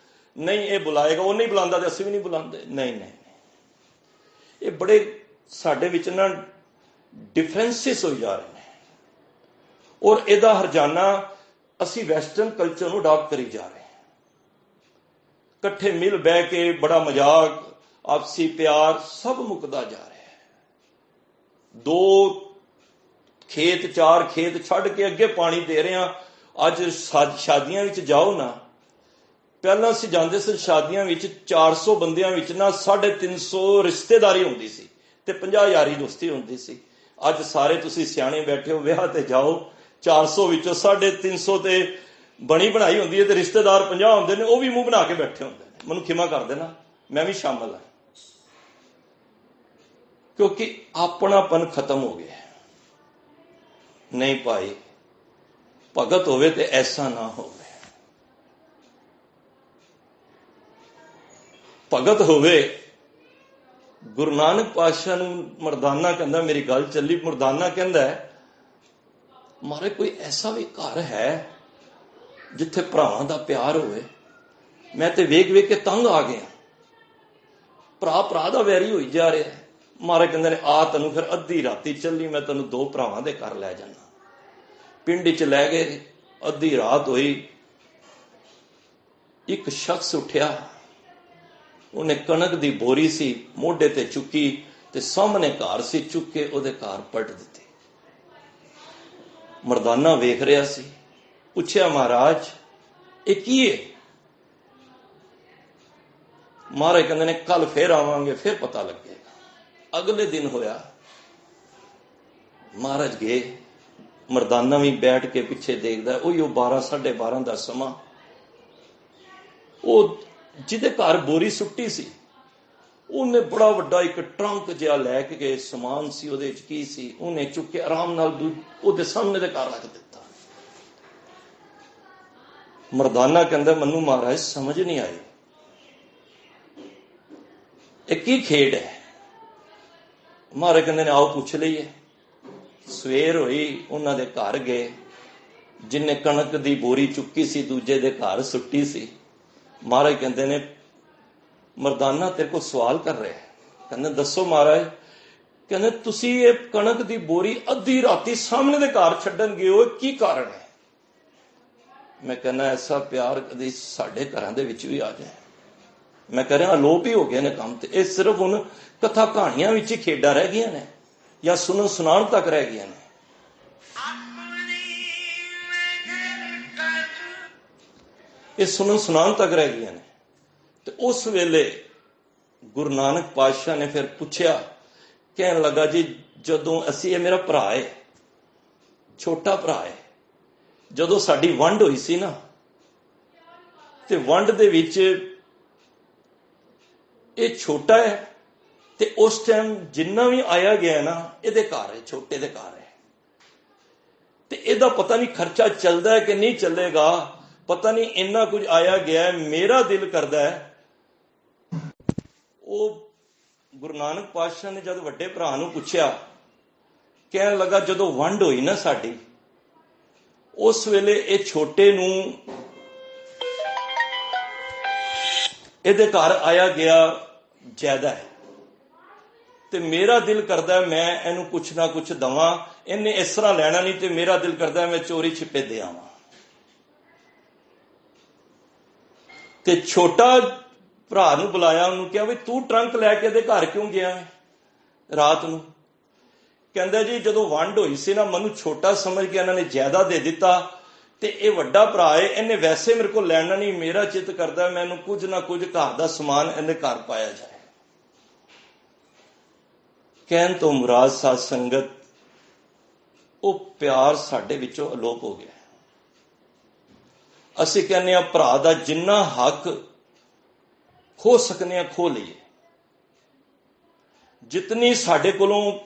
ਨਹੀਂ ਇਹ ਬੁਲਾਏਗਾ, ਉਹ ਨਹੀਂ ਬੁਲਾਉਂਦਾ ਤੇ ਅਸੀਂ ਵੀ ਨਹੀਂ ਬੁਲਾਉਂਦੇ। ਨਹੀਂ, ਇਹ ਬੜੇ ਸਾਡੇ ਵਿੱਚ ਨਾ ਡਿਫਰੈਂਸਿਸ ਹੋਈ ਜਾ ਰਹੇ ਨੇ ਔਰ ਇਹਦਾ ਹਰਜਾਨਾ ਅਸੀਂ ਵੈਸਟਰਨ ਕਲਚਰ ਨੂੰ ਅਡਾਪਟ ਕਰੀ ਜਾ ਰਹੇ ਹਾਂ। ਇਕੱਠੇ ਮਿਲ ਬਹਿ ਕੇ ਬੜਾ ਮਜ਼ਾਕ, ਆਪਸੀ ਪਿਆਰ ਸਭ ਮੁੱਕਦਾ ਜਾ ਰਿਹਾ ਹੈ। 2 ਖੇਤ 4 ਖੇਤ ਛੱਡ ਕੇ ਅੱਗੇ ਪਾਣੀ ਦੇ ਰਹੇ ਹਾਂ, ਅੱਜ ਸ਼ਾਦੀਆਂ ਵਿੱਚ ਜਾਓ ਨਾ, ਪਹਿਲਾਂ ਅਸੀਂ ਜਾਂਦੇ ਸੀ ਸ਼ਾਦੀਆਂ ਵਿੱਚ 400 ਬੰਦਿਆਂ ਵਿੱਚ ਨਾ 350 ਰਿਸ਼ਤੇਦਾਰੀ ਹੁੰਦੀ ਸੀ ਤੇ 50 ਯਾਰੀ ਦੋਸਤੀ ਹੁੰਦੀ ਸੀ। ਅੱਜ ਸਾਰੇ ਤੁਸੀਂ ਸਿਆਣੇ ਬੈਠੇ ਹੋ, ਵਿਆਹ ਤੇ ਜਾਓ 400 ਵਿੱਚੋਂ 350 ਤੇ ਬਣੀ ਬਣਾਈ ਹੁੰਦੀ ਹੈ ਤੇ ਰਿਸ਼ਤੇਦਾਰ 50 ਹੁੰਦੇ ਨੇ, ਉਹ ਵੀ ਮੂੰਹ ਬਣਾ ਕੇ ਬੈਠੇ ਹੁੰਦੇ ਨੇ। ਮੈਨੂੰ ਖਿਮਾ ਕਰ ਦੇਣਾ, ਮੈਂ ਵੀ ਸ਼ਾਮਲ ਹਾਂ, ਕਿਉਂਕਿ ਆਪਣਾਪਨ ਖਤਮ ਹੋ ਗਿਆ। ਨਹੀਂ ਭਾਈ, ਭਗਤ ਹੋਵੇ ਤੇ ਐਸਾ ਨਾ ਹੋਵੇ। ਭਗਤ ਹੋਵੇ, ਗੁਰੂ ਨਾਨਕ ਪਾਤਸ਼ਾਹ ਨੂੰ ਮਰਦਾਨਾ ਕਹਿੰਦਾ, ਮੇਰੀ ਗੱਲ ਚੱਲੀ, ਮਰਦਾਨਾ ਕਹਿੰਦਾ ਮਾਰੇ ਕੋਈ ਐਸਾ ਵੀ ਘਰ ਹੈ ਜਿੱਥੇ ਭਰਾਵਾਂ ਦਾ ਪਿਆਰ ਹੋਵੇ। ਮੈਂ ਤੇ ਵੇਖ ਵੇਖ ਕੇ ਤੰਗ ਆ ਗਿਆ, ਭਰਾ ਭਰਾ ਦਾ ਵੈਰੀ ਹੋਈ ਜਾ ਰਿਹਾ। ਮਾਰੇ ਕਹਿੰਦੇ ਨੇ ਆ ਤੈਨੂੰ ਫਿਰ ਅੱਧੀ ਰਾਤੀ ਚੱਲੀ, ਮੈਂ ਤੈਨੂੰ 2 ਭਰਾਵਾਂ ਦੇ ਘਰ ਲੈ ਜਾਣਾ। ਪਿੰਡ 'ਚ ਲੈ ਗਏ, ਅੱਧੀ ਰਾਤ ਹੋਈ, ਇੱਕ ਸ਼ਖਸ ਉੱਠਿਆ, ਉਹਨੇ ਕਣਕ ਦੀ ਬੋਰੀ ਸੀ ਮੋਢੇ ਤੇ ਚੁੱਕੀ ਤੇ ਸਾਹਮਣੇ ਘਰ ਸੀ, ਚੁੱਕ ਕੇ ਉਹਦੇ ਘਰ ਪਲਟ ਦਿੱਤੀ। ਮਰਦਾਨਾ ਵੇਖ ਰਿਹਾ ਸੀ, ਪੁੱਛਿਆ ਮਹਾਰਾਜ ਇਹ ਕੀ ਹੈ? ਮਹਾਰਾਜ ਕਹਿੰਦੇ ਨੇ ਕੱਲ ਫੇਰ ਆਵਾਂਗੇ, ਫਿਰ ਪਤਾ ਲੱਗੇਗਾ। ਅਗਲੇ ਦਿਨ ਹੋਇਆ, ਮਹਾਰਾਜ ਗਏ, ਮਰਦਾਨਾ ਵੀ ਬੈਠ ਕੇ ਪਿੱਛੇ ਦੇਖਦਾ, ਉਹੀ 12 12:30 ਦਾ ਸਮਾਂ। ਉਹ ਜਿਹਦੇ ਘਰ ਬੋਰੀ ਸੁੱਟੀ ਸੀ, ਉਹਨੇ ਬੜਾ ਵੱਡਾ ਇੱਕ ਟਰੰਕ ਜਿਹਾ ਲੈ ਕੇ ਗਏ, ਸਮਾਨ ਸੀ ਉਹਦੇ ਵਿੱਚ, ਕੀ ਸੀ, ਉਹਨੇ ਚੁੱਕ ਕੇ ਆਰਾਮ ਨਾਲ ਉਹਦੇ ਸਾਹਮਣੇ ਦੇ ਘਰ ਰੱਖ ਦਿੱਤਾ। ਮਰਦਾਨਾ ਕਹਿੰਦਾ ਮੈਨੂੰ ਮਹਾਰਾਜ ਸਮਝ ਨਹੀਂ ਆਈ, ਇਹ ਕੀ ਖੇਡ ਹੈ? ਮਹਾਰਾਜ ਕਹਿੰਦੇ ਨੇ ਆਓ ਪੁੱਛ ਲਈਏ। ਸਵੇਰ ਹੋਈ, ਉਹਨਾਂ ਦੇ ਘਰ ਗਏ, ਜਿੰਨੇ ਕਣਕ ਦੀ ਬੋਰੀ ਚੁੱਕੀ ਸੀ ਦੂਜੇ ਦੇ ਘਰ ਸੁੱਟੀ ਸੀ। ਮਹਾਰਾਜ ਕਹਿੰਦੇ ਨੇ ਮਰਦਾਨਾ ਤੇਰੇ ਕੋਲ ਸਵਾਲ ਕਰ ਰਿਹਾ। ਕਹਿੰਦੇ ਦੱਸੋ ਮਹਾਰਾਜ। ਕਹਿੰਦੇ ਤੁਸੀਂ ਇਹ ਕਣਕ ਦੀ ਬੋਰੀ ਅੱਧੀ ਰਾਤੀ ਸਾਹਮਣੇ ਦੇ ਘਰ ਛੱਡਣ ਗਏ ਹੋ, ਕੀ ਕਾਰਨ ਹੈ? ਮੈਂ ਕਹਿੰਦਾ ਐਸਾ ਪਿਆਰ ਕਦੀ ਸਾਡੇ ਘਰਾਂ ਦੇ ਵਿੱਚ ਵੀ ਆ ਜਾਏ। ਮੈਂ ਕਹਿ ਰਿਹਾ ਅਲੋਪ ਹੀ ਹੋ ਗਏ ਨੇ ਕੰਮ ਤੇ। ਇਹ ਸਿਰਫ ਹੁਣ ਕਥਾ ਕਹਾਣੀਆਂ ਵਿੱਚ ਹੀ ਖੇਡਾਂ ਰਹਿ ਗਈਆਂ ਨੇ, ਜਾਂ ਸੁਣਨ ਸੁਣਾਉਣ ਤੱਕ ਰਹਿ ਗਈਆਂ ਨੇ। ਇਹ ਸੁਣਨ ਸੁਣਾਉਣ ਤੱਕ ਰਹਿ ਗਈਆਂ ਨੇ। ਤੇ ਉਸ ਵੇਲੇ ਗੁਰੂ ਨਾਨਕ ਪਾਤਸ਼ਾਹ ਨੇ ਫਿਰ ਪੁੱਛਿਆ, ਕਹਿਣ ਲੱਗਾ ਜੀ ਜਦੋਂ ਅਸੀਂ, ਇਹ ਮੇਰਾ ਭਰਾ ਹੈ, ਛੋਟਾ ਭਰਾ ਹੈ, ਜਦੋਂ ਸਾਡੀ ਵੰਡ ਹੋਈ ਸੀ ਨਾ, ਤੇ ਵੰਡ ਦੇ ਵਿੱਚ ਇਹ ਛੋਟਾ ਹੈ, ਤੇ ਉਸ ਟਾਈਮ ਜਿੰਨਾ ਵੀ ਆਇਆ ਗਿਆ ਨਾ ਇਹਦੇ ਘਰ ਹੈ, ਛੋਟੇ ਦੇ ਘਰ ਹੈ, ਤੇ ਇਹਦਾ ਪਤਾ ਨਹੀਂ ਖਰਚਾ ਚੱਲਦਾ ਹੈ ਕਿ ਨਹੀਂ ਚੱਲੇਗਾ, ਪਤਾ ਨਹੀਂ ਇੰਨਾ ਕੁਝ ਆਇਆ ਗਿਆ। ਮੇਰਾ ਦਿਲ ਕਰਦਾ ਹੈ, ਉਹ ਗੁਰੂ ਨਾਨਕ ਪਾਤਸ਼ਾਹ ਨੇ ਜਦ ਵੱਡੇ ਭਰਾ ਨੂੰ ਪੁੱਛਿਆ, ਕਹਿਣ ਲੱਗਾ ਜਦੋਂ ਵੰਡ ਹੋਈ ਨਾ ਸਾਡੀ, ਉਸ ਵੇਲੇ ਇਹ ਛੋਟੇ ਨੂੰ ਇਹਦੇ ਘਰ ਆਇਆ ਗਿਆ ਜ਼ਿਆਦਾ ਹੈ, ਤੇ ਮੇਰਾ ਦਿਲ ਕਰਦਾ ਮੈਂ ਇਹਨੂੰ ਕੁਛ ਨਾ ਕੁਛ ਦਵਾਂ, ਇਹਨੇ ਇਸ ਤਰ੍ਹਾਂ ਲੈਣਾ ਨਹੀਂ, ਤੇ ਮੇਰਾ ਦਿਲ ਕਰਦਾ ਮੈਂ ਚੋਰੀ ਛਿਪੇ ਦੇ ਆਵਾਂ। ਤੇ ਛੋਟਾ ਭਰਾ ਨੂੰ ਬੁਲਾਇਆ, ਉਹਨੂੰ ਕਿਹਾ ਵੀ ਤੂੰ ਟਰੰਕ ਲੈ ਕੇ ਇਹਦੇ ਘਰ ਕਿਉਂ ਗਿਆ ਰਾਤ ਨੂੰ? ਕਹਿੰਦਾ ਜੀ ਜਦੋਂ ਵੰਡ ਹੋਈ ਸੀ ਨਾ, ਮੈਨੂੰ ਛੋਟਾ ਸਮਝ ਕੇ ਇਹਨਾਂ ਨੇ ਜ਼ਿਆਦਾ ਦੇ ਦਿੱਤਾ, ਤੇ ਇਹ ਵੱਡਾ ਭਰਾ ਹੈ, ਇਹਨੇ ਵੈਸੇ ਮੇਰੇ ਕੋਲ ਲੈਣਾ ਨਹੀਂ, ਮੇਰਾ ਚਿੱਤ ਕਰਦਾ ਮੈਨੂੰ ਕੁਝ ਨਾ ਕੁਝ ਘਰ ਦਾ ਸਮਾਨ ਇਹਦੇ ਘਰ ਪਾਇਆ ਜਾਏ। ਕਹਿਣ ਤੋਂ ਮੁਰਾਦ ਸਾਧ ਸੰਗਤ, ਉਹ ਪਿਆਰ ਸਾਡੇ ਵਿੱਚੋਂ ਅਲੋਪ ਹੋ ਗਿਆ। ਅਸੀਂ ਕਹਿੰਦੇ ਹਾਂ ਭਰਾ ਦਾ ਜਿੰਨਾ ਹੱਕ ਖੋ ਸਕਨੇ ਆ ਖੋ ਲਈਏ, ਜਿਤਨੀ ਸਾਡੇ ਕੋਲੋਂ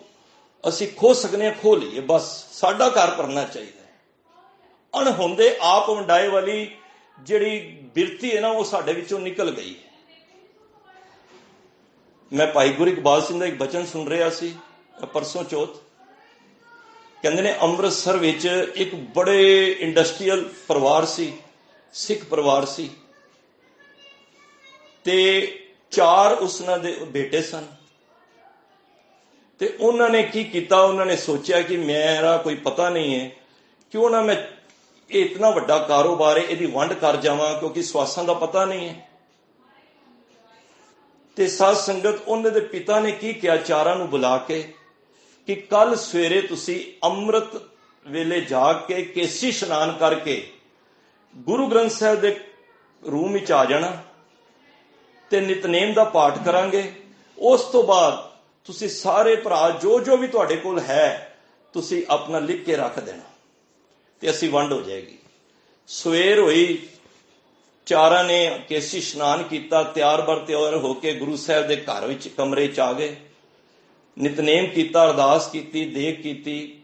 ਅਸੀਂ ਖੋ ਸਕਨੇ ਆ ਖੋ ਲਈਏ, ਬਸ ਸਾਡਾ ਘਰ ਭਰਨਾ ਚਾਹੀਦਾ ਹੈ। ਅਣਹੋਂਦੇ ਆਪ ਵੰਡਾਏ ਵਾਲੀ ਜਿਹੜੀ ਬਿਰਤੀ ਹੈ ਨਾ, ਉਹ ਸਾਡੇ ਵਿੱਚੋਂ ਨਿਕਲ ਗਈ ਹੈ। ਮੈਂ ਭਾਈ ਗੁਰੂ ਇਕਬਾਲ ਸਿੰਘ ਦਾ ਇੱਕ ਬਚਨ ਸੁਣ ਰਿਹਾ ਸੀ ਪਰਸੋਂ ਚੌਥ। ਕਹਿੰਦੇ ਨੇ ਅੰਮ੍ਰਿਤਸਰ ਵਿੱਚ ਇੱਕ ਬੜੇ ਇੰਡਸਟਰੀਅਲ ਪਰਿਵਾਰ ਸੀ, ਸਿੱਖ ਪਰਿਵਾਰ ਸੀ, ਤੇ 4 ਉਸਨਾਂ ਦੇ ਬੇਟੇ ਸਨ। ਤੇ ਉਹਨਾਂ ਨੇ ਕੀ ਕੀਤਾ, ਉਹਨਾਂ ਨੇ ਸੋਚਿਆ ਕਿ ਮੇਰਾ ਕੋਈ ਪਤਾ ਨਹੀਂ ਹੈ, ਕਿਉਂ ਨਾ ਮੈਂ ਇਹ ਇਤਨਾ ਵੱਡਾ ਕਾਰੋਬਾਰ ਹੈ, ਇਹਦੀ ਵੰਡ ਕਰ ਜਾਵਾਂ, ਕਿਉਂਕਿ ਸਵਾਸਾਂ ਦਾ ਪਤਾ ਨਹੀਂ ਹੈ। ਤੇ ਸਾਧ ਸੰਗਤ, ਉਹਨਾਂ ਦੇ ਪਿਤਾ ਨੇ ਕੀ ਕਿਹਾ, 4 ਨੂੰ ਬੁਲਾ ਕੇ, ਕਿ ਕੱਲ ਸਵੇਰੇ ਤੁਸੀਂ ਅੰਮ੍ਰਿਤ ਵੇਲੇ ਜਾ ਕੇ ਕੇਸੀ ਇਸ਼ਨਾਨ ਕਰਕੇ ਗੁਰੂ ਗ੍ਰੰਥ ਸਾਹਿਬ ਦੇ ਰੂਮ ਵਿੱਚ ਆ ਜਾਣਾ ਤੇ ਨਿਤਨੇਮ ਦਾ ਪਾਠ ਕਰਾਂਗੇ। ਉਸ ਤੋਂ ਬਾਅਦ ਤੁਸੀਂ ਸਾਰੇ ਭਰਾ ਜੋ ਜੋ ਵੀ ਤੁਹਾਡੇ ਕੋਲ ਹੈ ਤੁਸੀਂ ਆਪਣਾ ਲਿਖ ਕੇ ਰੱਖ ਦੇਣਾ ਤੇ ਅਸੀਂ ਵੰਡ ਹੋ ਜਾਏਗੀ। ਸਵੇਰ ਹੋਈ, ਚਾਰਾਂ ਨੇ ਕੇਸੀ ਇਸ਼ਨਾਨ ਕੀਤਾ, ਤਿਆਰ ਬਰ ਤਿਆਰ ਹੋ ਕੇ ਗੁਰੂ ਸਾਹਿਬ ਦੇ ਘਰ ਵਿੱਚ ਕਮਰੇ 'ਚ ਆ ਗਏ, ਨਿਤਨੇਮ ਕੀਤਾ, ਅਰਦਾਸ ਕੀਤੀ, ਦੇਗ ਕੀਤੀ।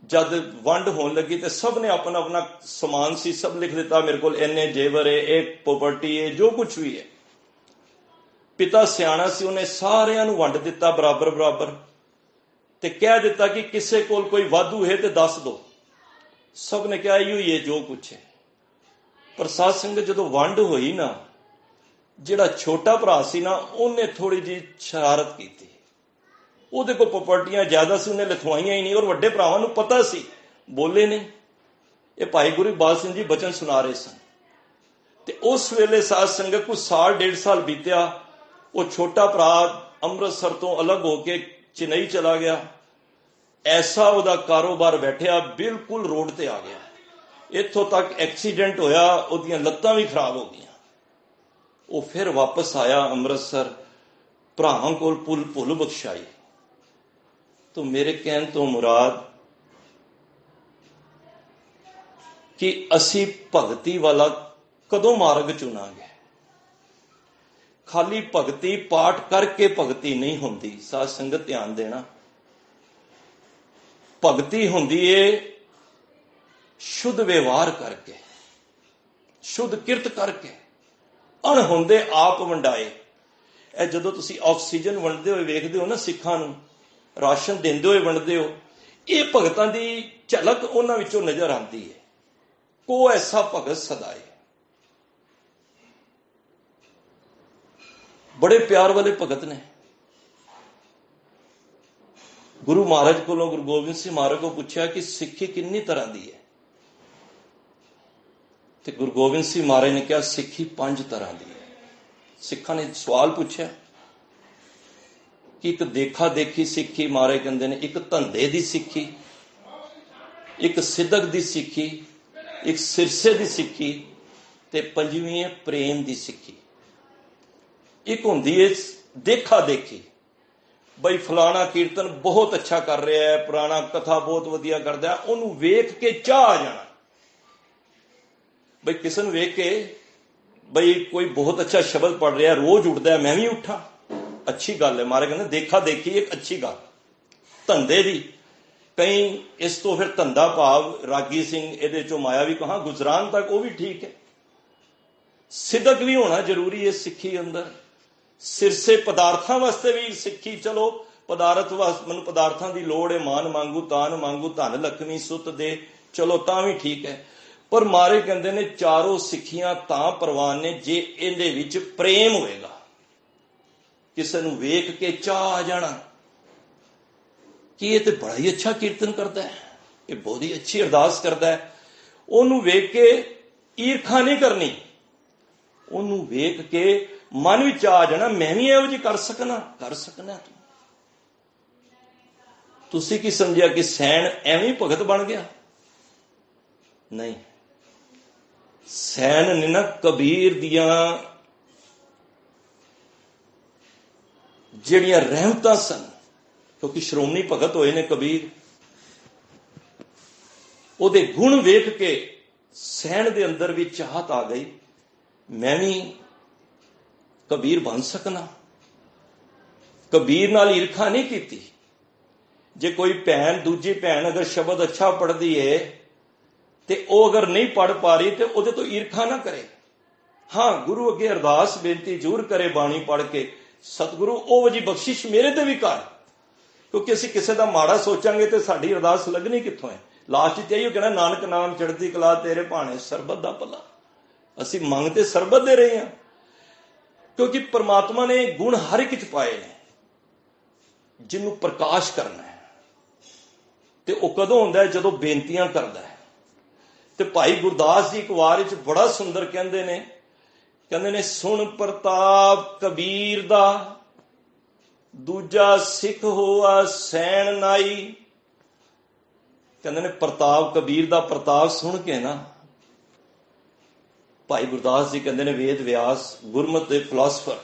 ਜਦ ਵੰਡ ਹੋਣ ਲੱਗੀ ਤੇ ਸਭ ਨੇ ਆਪਣਾ ਆਪਣਾ ਸਮਾਨ ਸੀ ਸਭ ਲਿਖ ਦਿੱਤਾ, ਮੇਰੇ ਕੋਲ ਇੰਨੇ ਜੇਵਰ ਹੈ, ਇਹ ਪ੍ਰੋਪਰਟੀ ਹੈ, ਜੋ ਕੁਝ ਵੀ ਹੈ। ਪਿਤਾ ਸਿਆਣਾ ਸੀ, ਉਹਨੇ ਸਾਰਿਆਂ ਨੂੰ ਵੰਡ ਦਿੱਤਾ ਬਰਾਬਰ ਬਰਾਬਰ ਤੇ ਕਹਿ ਦਿੱਤਾ ਕਿ ਕਿਸੇ ਕੋਲ ਕੋਈ ਵਾਧੂ ਹੈ ਤੇ ਦੱਸ ਦਿਓ। ਸਭ ਨੇ ਕਿਹਾ ਇਹੋ ਹੀ ਹੈ ਜੋ ਕੁਛ ਹੈ। ਪਰ ਸਾਧ ਸੰਗਤ ਜਦੋਂ ਵੰਡ ਹੋਈ ਨਾ, ਜਿਹੜਾ ਛੋਟਾ ਭਰਾ ਸੀ ਨਾ, ਉਹਨੇ ਥੋੜੀ ਜਿਹੀ ਸ਼ਰਾਰਤ ਕੀਤੀ। ਉਹਦੇ ਕੋਲ ਪ੍ਰਾਪਰਟੀਆਂ ਜ਼ਿਆਦਾ ਸੀ, ਉਹਨੇ ਲਿਖਵਾਈਆਂ ਹੀ ਨਹੀਂ, ਔਰ ਵੱਡੇ ਭਰਾਵਾਂ ਨੂੰ ਪਤਾ ਸੀ, ਬੋਲੇ ਨਹੀਂ। ਇਹ ਭਾਈ ਗੁਰੂ ਇਕਬਾਲ ਸਿੰਘ ਜੀ ਬਚਨ ਸੁਣਾ ਰਹੇ ਸਨ ਤੇ ਉਸ ਵੇਲੇ ਸਾਧ ਸੰਗਤ ਕੁਝ ਸਾਲ ਡੇਢ ਸਾਲ ਬੀਤਿਆ। ਉਹ ਛੋਟਾ ਭਰਾ ਅੰਮ੍ਰਿਤਸਰ ਤੋਂ ਅਲੱਗ ਹੋ ਕੇ ਚੇਨਈ ਚਲਾ ਗਿਆ। ਐਸਾ ਉਹਦਾ ਕਾਰੋਬਾਰ ਬੈਠਿਆ, ਬਿਲਕੁਲ ਰੋਡ ਤੇ ਆ ਗਿਆ। ਇੱਥੋਂ ਤੱਕ ਐਕਸੀਡੈਂਟ ਹੋਇਆ, ਉਹਦੀਆਂ ਲੱਤਾਂ ਵੀ ਖਰਾਬ ਹੋ ਗਈਆਂ। ਉਹ ਫਿਰ ਵਾਪਸ ਆਇਆ ਅੰਮ੍ਰਿਤਸਰ, ਭਰਾਵਾਂ ਕੋਲ ਭੁੱਲ ਬਖਸ਼ਾਈ। ਤੋ ਮੇਰੇ ਕਹਿਣ ਤੋਂ ਮੁਰਾਦ ਕਿ ਅਸੀਂ ਭਗਤੀ ਵਾਲਾ ਕਦੋਂ ਮਾਰਗ ਚੁਣਾਂਗੇ? ਖਾਲੀ ਭਗਤੀ ਪਾਠ ਕਰਕੇ ਭਗਤੀ ਨਹੀਂ ਹੁੰਦੀ। ਸਾਧ ਸੰਗਤ ਧਿਆਨ ਦੇਣਾ, ਭਗਤੀ ਹੁੰਦੀ ਏ ਸ਼ੁੱਧ ਵਿਵਹਾਰ ਕਰਕੇ, ਸ਼ੁੱਧ ਕਿਰਤ ਕਰਕੇ, ਅਣਹੁੰਦੇ ਆਪ ਵੰਡਾਏ। ਇਹ ਜਦੋਂ ਤੁਸੀਂ ਆਕਸੀਜਨ ਵੰਡਦੇ ਹੋਏ ਵੇਖਦੇ ਹੋ ਨਾ, ਸਿੱਖਾਂ ਨੂੰ ਰਾਸ਼ਨ ਦਿੰਦੇ ਹੋਏ ਵੰਡਦੇ ਹੋ, ਇਹ ਭਗਤਾਂ ਦੀ ਝਲਕ ਉਹਨਾਂ ਵਿੱਚੋਂ ਨਜ਼ਰ ਆਉਂਦੀ ਹੈ। ਕੋ ਐਸਾ ਭਗਤ ਸਦਾਏ। ਬੜੇ ਪਿਆਰ ਵਾਲੇ ਭਗਤ ਨੇ। ਗੁਰੂ ਮਹਾਰਾਜ ਕੋਲੋਂ, ਗੁਰੂ ਗੋਬਿੰਦ ਸਿੰਘ ਮਹਾਰਾਜ ਕੋਲ ਪੁੱਛਿਆ ਕਿ ਸਿੱਖੀ ਕਿੰਨੀ ਤਰ੍ਹਾਂ ਦੀ ਹੈ? ਤੇ ਗੁਰੂ ਗੋਬਿੰਦ ਸਿੰਘ ਮਹਾਰਾਜ ਨੇ ਕਿਹਾ ਸਿੱਖੀ 5 ਤਰ੍ਹਾਂ ਦੀ ਹੈ। ਸਿੱਖਾਂ ਨੇ ਸਵਾਲ ਪੁੱਛਿਆ ਕਿ ਇੱਕ ਦੇਖਾ ਦੇਖੀ ਸਿੱਖੀ, ਮਹਾਰਾਜ ਕਹਿੰਦੇ ਨੇ ਇੱਕ ਧੰਦੇ ਦੀ ਸਿੱਖੀ, ਇੱਕ ਸਿੱਧਕ ਦੀ ਸਿੱਖੀ, ਇੱਕ ਸਿਰਸੇ ਦੀ ਸਿੱਖੀ ਤੇ 5ਵੀਂ ਹੈ ਪ੍ਰੇਮ ਦੀ ਸਿੱਖੀ। ਇੱਕ ਹੁੰਦੀ ਹੈ ਦੇਖਾ ਦੇਖੀ, ਬਈ ਫਲਾਣਾ ਕੀਰਤਨ ਬਹੁਤ ਅੱਛਾ ਕਰ ਰਿਹਾ ਹੈ, ਪੁਰਾਣਾ ਕਥਾ ਬਹੁਤ ਵਧੀਆ ਕਰਦਾ, ਉਹਨੂੰ ਵੇਖ ਕੇ ਚਾਹ ਆ ਜਾਣਾ। ਬਈ ਕਿਸੇ ਨੂੰ ਵੇਖ ਕੇ ਬਈ ਕੋਈ ਬਹੁਤ ਅੱਛਾ ਸ਼ਬਦ ਪੜ ਰਿਹਾ, ਰੋਜ਼ ਉੱਠਦਾ, ਮੈਂ ਵੀ ਉੱਠਾਂ, ਅੱਛੀ ਗੱਲ ਹੈ। ਮਾਰੇ ਕਹਿੰਦੇ ਦੇਖਾ ਦੇਖੀ ਇੱਕ ਅੱਛੀ ਗੱਲ। ਧੰਦੇ ਦੀ, ਕਈ ਇਸ ਤੋਂ ਫਿਰ ਧੰਦਾ ਭਾਵ ਰਾਗੀ ਸਿੰਘ ਇਹਦੇ ਚੋਂ ਮਾਇਆ ਵੀ ਕਹਾਂ ਗੁਜਰਾਨ ਤੱਕ, ਉਹ ਵੀ ਠੀਕ ਹੈ। ਸਿੱਧਕ ਵੀ ਹੋਣਾ ਜ਼ਰੂਰੀ ਹੈ ਸਿੱਖੀ ਅੰਦਰ। ਸਿਰਸੇ ਪਦਾਰਥਾਂ ਵਾਸਤੇ ਵੀ ਸਿੱਖੀ, ਚਲੋ ਪਦਾਰਥ ਵਾਸਤੇ ਮੈਨੂੰ ਪਦਾਰਥਾਂ ਦੀ ਲੋੜ ਹੈ, ਮਾਨ ਮੰਗੂ ਤਾਨ ਮੰਗੂ ਧਨ ਲక్ష్ਮੀ ਸੁੱਤ ਦੇ, ਚਲੋ ਤਾਂ ਵੀ ਠੀਕ ਹੈ। ਪਰ ਮਾਰੇ ਕਹਿੰਦੇ ਨੇ ਚਾਰੋਂ ਸਿੱਖੀਆਂ ਤਾਂ ਪ੍ਰਵਾਨ ਨੇ ਜੇ ਇਹਦੇ ਵਿੱਚ ਪ੍ਰੇਮ ਹੋਏਗਾ। ਕਿਸੇ ਨੂੰ ਵੇਖ ਕੇ ਚਾਹ ਆ ਜਾਣਾ ਕਿ ਇਹ ਤੇ ਬੜਾ ਹੀ ਅੱਛਾ ਕੀਰਤਨ ਕਰਦਾ ਹੈ, ਇਹ ਬਹੁਤ ਹੀ ਅੱਛੀ ਅਰਦਾਸ ਕਰਦਾ ਹੈ। ਉਹਨੂੰ ਵੇਖ ਕੇ ਈਰਖਾ ਨਹੀਂ ਕਰਨੀ, ਉਹਨੂੰ ਵੇਖ ਕੇ ਮਨ ਵਿੱਚ ਆ ਜਾਣਾ ਮੈਂ ਵੀ ਇਹੋ ਜਿਹੀ ਕਰ ਸਕਣਾ। ਤੁਸੀਂ ਕੀ ਸਮਝਿਆ ਕਿ ਸੈਣ ਐਵੇਂ ਭਗਤ ਬਣ ਗਿਆ? ਨਹੀਂ, ਸੈਣ ਨੇ ਨਾ ਕਬੀਰ ਦੀਆਂ ਜਿਹੜੀਆਂ ਰਹਿਮਤਾਂ ਸਨ, ਕਿਉਂਕਿ ਸ਼੍ਰੋਮਣੀ ਭਗਤ ਹੋਏ ਨੇ ਕਬੀਰ, ਉਹਦੇ ਗੁਣ ਵੇਖ ਕੇ ਸੈਣ ਦੇ ਅੰਦਰ ਵੀ ਚਾਹਤ ਆ ਗਈ, ਮੈਂ ਵੀ ਕਬੀਰ ਬਣ ਸਕਣਾ। ਕਬੀਰ ਨਾਲ ਈਰਖਾ ਨਹੀਂ ਕੀਤੀ। ਜੇ ਕੋਈ ਭੈਣ ਦੂਜੀ ਭੈਣ ਅਗਰ ਸ਼ਬਦ ਅੱਛਾ ਪੜ੍ਹਦੀ ਏ ਤੇ ਉਹ ਅਗਰ ਨਹੀਂ ਪੜ੍ਹ ਪਾ ਰਹੀ ਤੇ ਉਹਦੇ ਤੋਂ ਈਰਖਾ ਨਾ ਕਰੇ। ਹਾਂ, ਗੁਰੂ ਅੱਗੇ ਅਰਦਾਸ ਬੇਨਤੀ ਜ਼ਰੂਰ ਕਰੇ ਬਾਣੀ ਪੜ੍ਹ ਕੇ, ਸਤਿਗੁਰੂ ਉਹ ਜੀ ਬਖਸ਼ਿਸ਼ ਮੇਰੇ ਤੇ ਵੀ ਕਰ, ਕਿਉਂਕਿ ਅਸੀਂ ਕਿਸੇ ਦਾ ਮਾੜਾ ਸੋਚਾਂਗੇ ਤੇ ਸਾਡੀ ਅਰਦਾਸ ਲੱਗਣੀ ਕਿੱਥੋਂ ਹੈ? ਲਾਸਟ 'ਚ ਇਹੀ ਕਹਿਣਾ ਨਾਨਕ ਨਾਮ ਚੜ੍ਹਦੀ ਕਲਾ ਤੇਰੇ ਭਾਣੇ ਸਰਬਤ ਦਾ ਭਲਾ। ਅਸੀਂ ਮੰਗਤੇ ਸਰਬਤ ਦੇ ਰਹੇ ਹਾਂ, ਕਿਉਂਕਿ ਪਰਮਾਤਮਾ ਨੇ ਗੁਣ ਹਰ ਇੱਕ 'ਚ ਪਾਏ ਨੇ। ਜਿਹਨੂੰ ਪ੍ਰਕਾਸ਼ ਕਰਨਾ ਹੈ ਤੇ ਉਹ ਕਦੋਂ ਹੁੰਦਾ ਹੈ? ਜਦੋਂ ਬੇਨਤੀਆਂ ਕਰਦਾ ਹੈ। ਤੇ ਭਾਈ ਗੁਰਦਾਸ ਜੀ ਇੱਕ ਵਾਰ ਵਿੱਚ ਬੜਾ ਸੁੰਦਰ ਕਹਿੰਦੇ ਨੇ ਸੁਣ ਪ੍ਰਤਾਪ ਕਬੀਰ ਦਾ, ਦੂਜਾ ਸਿੱਖ ਹੋਆ ਸੈਣ ਨਾਈ। ਕਹਿੰਦੇ ਨੇ ਪ੍ਰਤਾਪ ਕਬੀਰ ਦਾ ਪ੍ਰਤਾਪ ਸੁਣ ਕੇ ਨਾ भाई गुरदास जी कहते हैं वेद व्यास गुरमत के फिलासफर,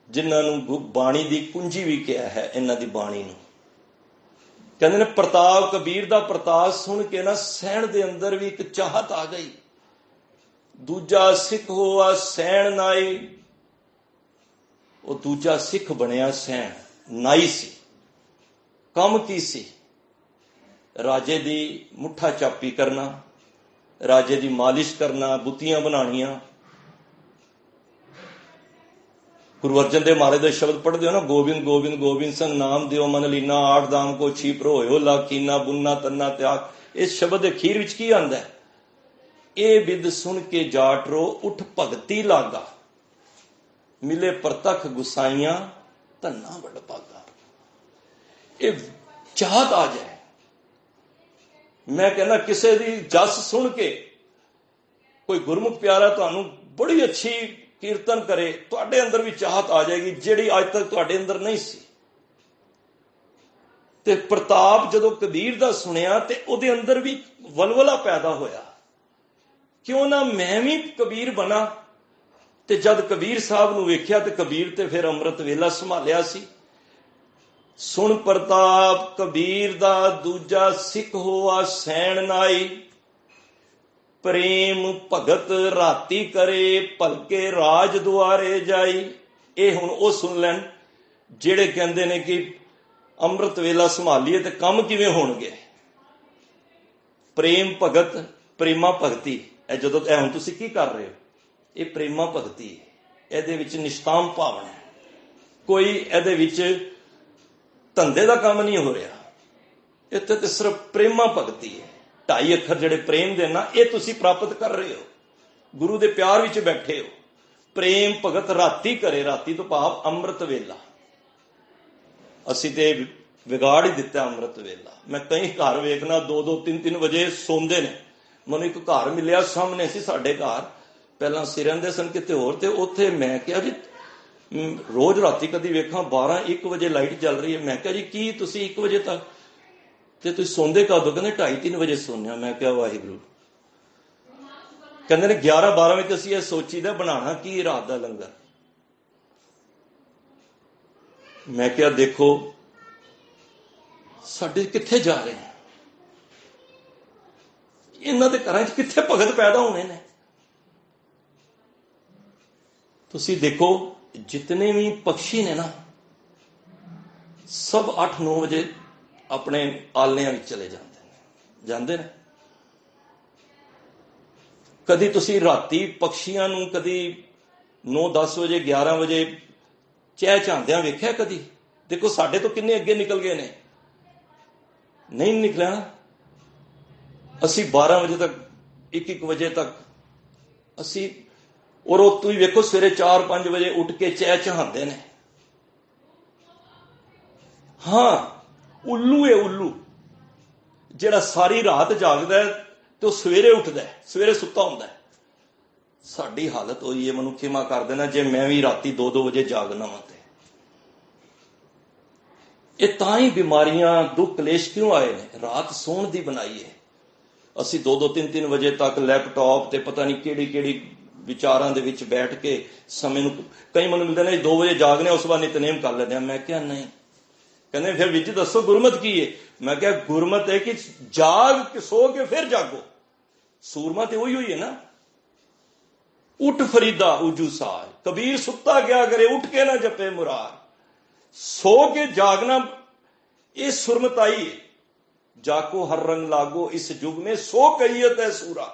जिन्होंने बाणी की कुंजी भी कहा है, इन्हों की बाणी नूं कहते ने प्रताप, कबीर का प्रताप सुन के ना सहन के अंदर भी एक चाहत आ गई। दूजा सिख होआ सैन नाई, वो दूजा सिख बनया सैन नाई सी। कम की सी? राजे दी मुठा चापी करना, राजे दी मालिश करना, बुतियां बनानियां। गुरु अर्जन देव महाराज के शब्द पढ़ते हो ना, गोविंद गोविंद गोविंद संग नाम दियो मन लीना, आठ दाम को छीप रोयो लाकीना, बुन्ना तन्ना त्याग। इस शब्द के अखीर विच की आंदा है? ए विद सुन के जाटरो उठ भगती लागा, मिले परतख गुसाइयां धन्ना वड भागा। ये चाहत आ जाए। मैं कहना किसी की जस सुन के कोई गुरमुख प्यारा तुहानू बड़ी अच्छी कीर्तन करे, तुहाडे अंदर भी चाहत आ जाएगी जिहड़ी अज तक तुहाडे अंदर नहीं सी। ते प्रताप जदों कबीर दा सुनिया ते उहदे अंदर भी वलवला पैदा होया, क्यों ना मैं भी कबीर बना। ते जद कबीर साहब नूं वेख्या ते कबीर ते फिर अमृत वेला संभालिया सी। सुन प्रताप कबीर दा दूजा सिख होआ सैन नाई, प्रेम भगत राती करे भलके राज दुआरे जाई। ये हुण वो सुन लैन जिहड़े कहंदे ने कि अमृत वेला संभालीए ते काम किवें होणगे। प्रेम भगत, प्रेमा भगती, जदों हुण तुसीं की कर रहे हो, ये प्रेमा भगती है। इहदे विच निष्काम भावना है, कोई इहदे विच धंधे का काम नहीं हो रहा। इत्थे ते सिर्फ प्रेमा भगती है। 2.5 अखर जिहड़े प्रेम दे ना, ये तुसीं प्राप्त कर रहे हो, गुरु दे प्यार विच बैठे हो। प्रेम भगत राती करे, राती तो भाव अमृत वेला। असीं ते विगाड़ ही दिता अमृत वेला। मैं कई घर वेखना 2-2, 3-3 बजे सोंदे ने। मैनूं एक घर मिलिया सामने सी साडे घर, पहलां असीं रहिंदे सन किते होर, ते उत्थे मैं कहा जी रोज राती कदी वेखां 12-1 बजे लाइट चल रही है। मैं कहा जी की तुसीं 1 बजे तक ते तुसीं सोंदे कदों? कहंदे 2:30-3 बजे सोने। मैं कहा वाहिगुरू। कहंदे ने 11-12 वजे असीं इह सोचीदा बनाना की रात दा लंगर। मैं कहा देखो साडे कित्थे जा रहे हैं, इन्हां दे घरां च कित्थे भगत पैदा होने ने। तुसीं देखो जितने भी पक्षी ने ना, सब 8-9 बजे अपने आलियां में चले जाते हैं। कदी तुसीं राती पक्षियां नूं कदी 9-10 बजे 11 बजे चहचहांदियां वेख्या कदी? देखो साडे तो किन्ने अगे निकल गए ने, नहीं निकलिया ना। असीं 12 बजे तक 1-1 बजे तक असीं, और उतों ही वेखो सवेरे 4-5 बजे उठ के चहचहांदे ने। हाँ उल्लू है, उल्लू जिहड़ा सारी रात जागदा है तो सवेरे उठदा है, सवेरे सुत्ता हुंदा है। साडी हालत होई है, मैनूं खिमा कर देना जे मैं भी राती 2-2 बजे जागना वा। ते ये तां ही बीमारियां दुख कलेश क्यों आए ने? रात सोण दी बनाई है। असीं 2-2, 3-3 बजे तक लैपटॉप ते पता नहीं किहड़ी विचारां दे विच बैठ के समय नूं, कई मैनूं मिलदे ने 2 बजे जागने उस बाद नितनेम कर लैंदे। मैं क्या नहीं, कहंदे फिर विच दसो गुरमत की है? मैं क्या गुरमत है कि जाग के सो के फिर जागो। सूरमा तो वही हुई है ना, उठ फरीदा उजू साज, कबीर सुत्ता क्या करे उठ के ना जपे मुरार। सो के जागना ये सुरमताई है। जाको हर रंग लागो इस युग में, सो कईयत है सूरा।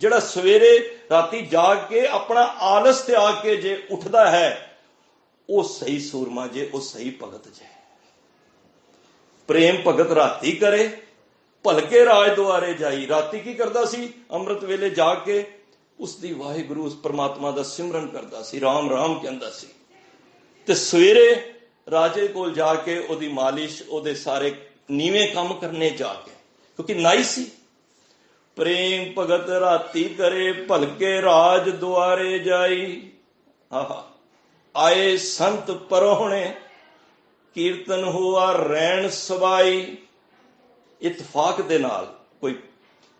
जिहड़ा सवेरे राती जाग के अपना आलस त्याग के जे उठदा है, वो सही सूरमा जे, वो सही भगत जे। प्रेम भगत राती करे भलके राज दुआरे जाई। राती की करदा सी? अमृत वेले जाग के उसदी वाहिगुरू उस परमात्मा दा सिमरन करदा सी, राम राम कहंदा सी। ते सवेरे राजे कोल जाके ओदी मालिश, ओदे सारे नीवें काम करने जाके, क्योंकि नाई सी। प्रेम भगत राती करे भलके राज दुआरे जाई। आहा आए संत परोहणे कीर्तन हुआ रैन सवाई। इतफाक दे नाल कोई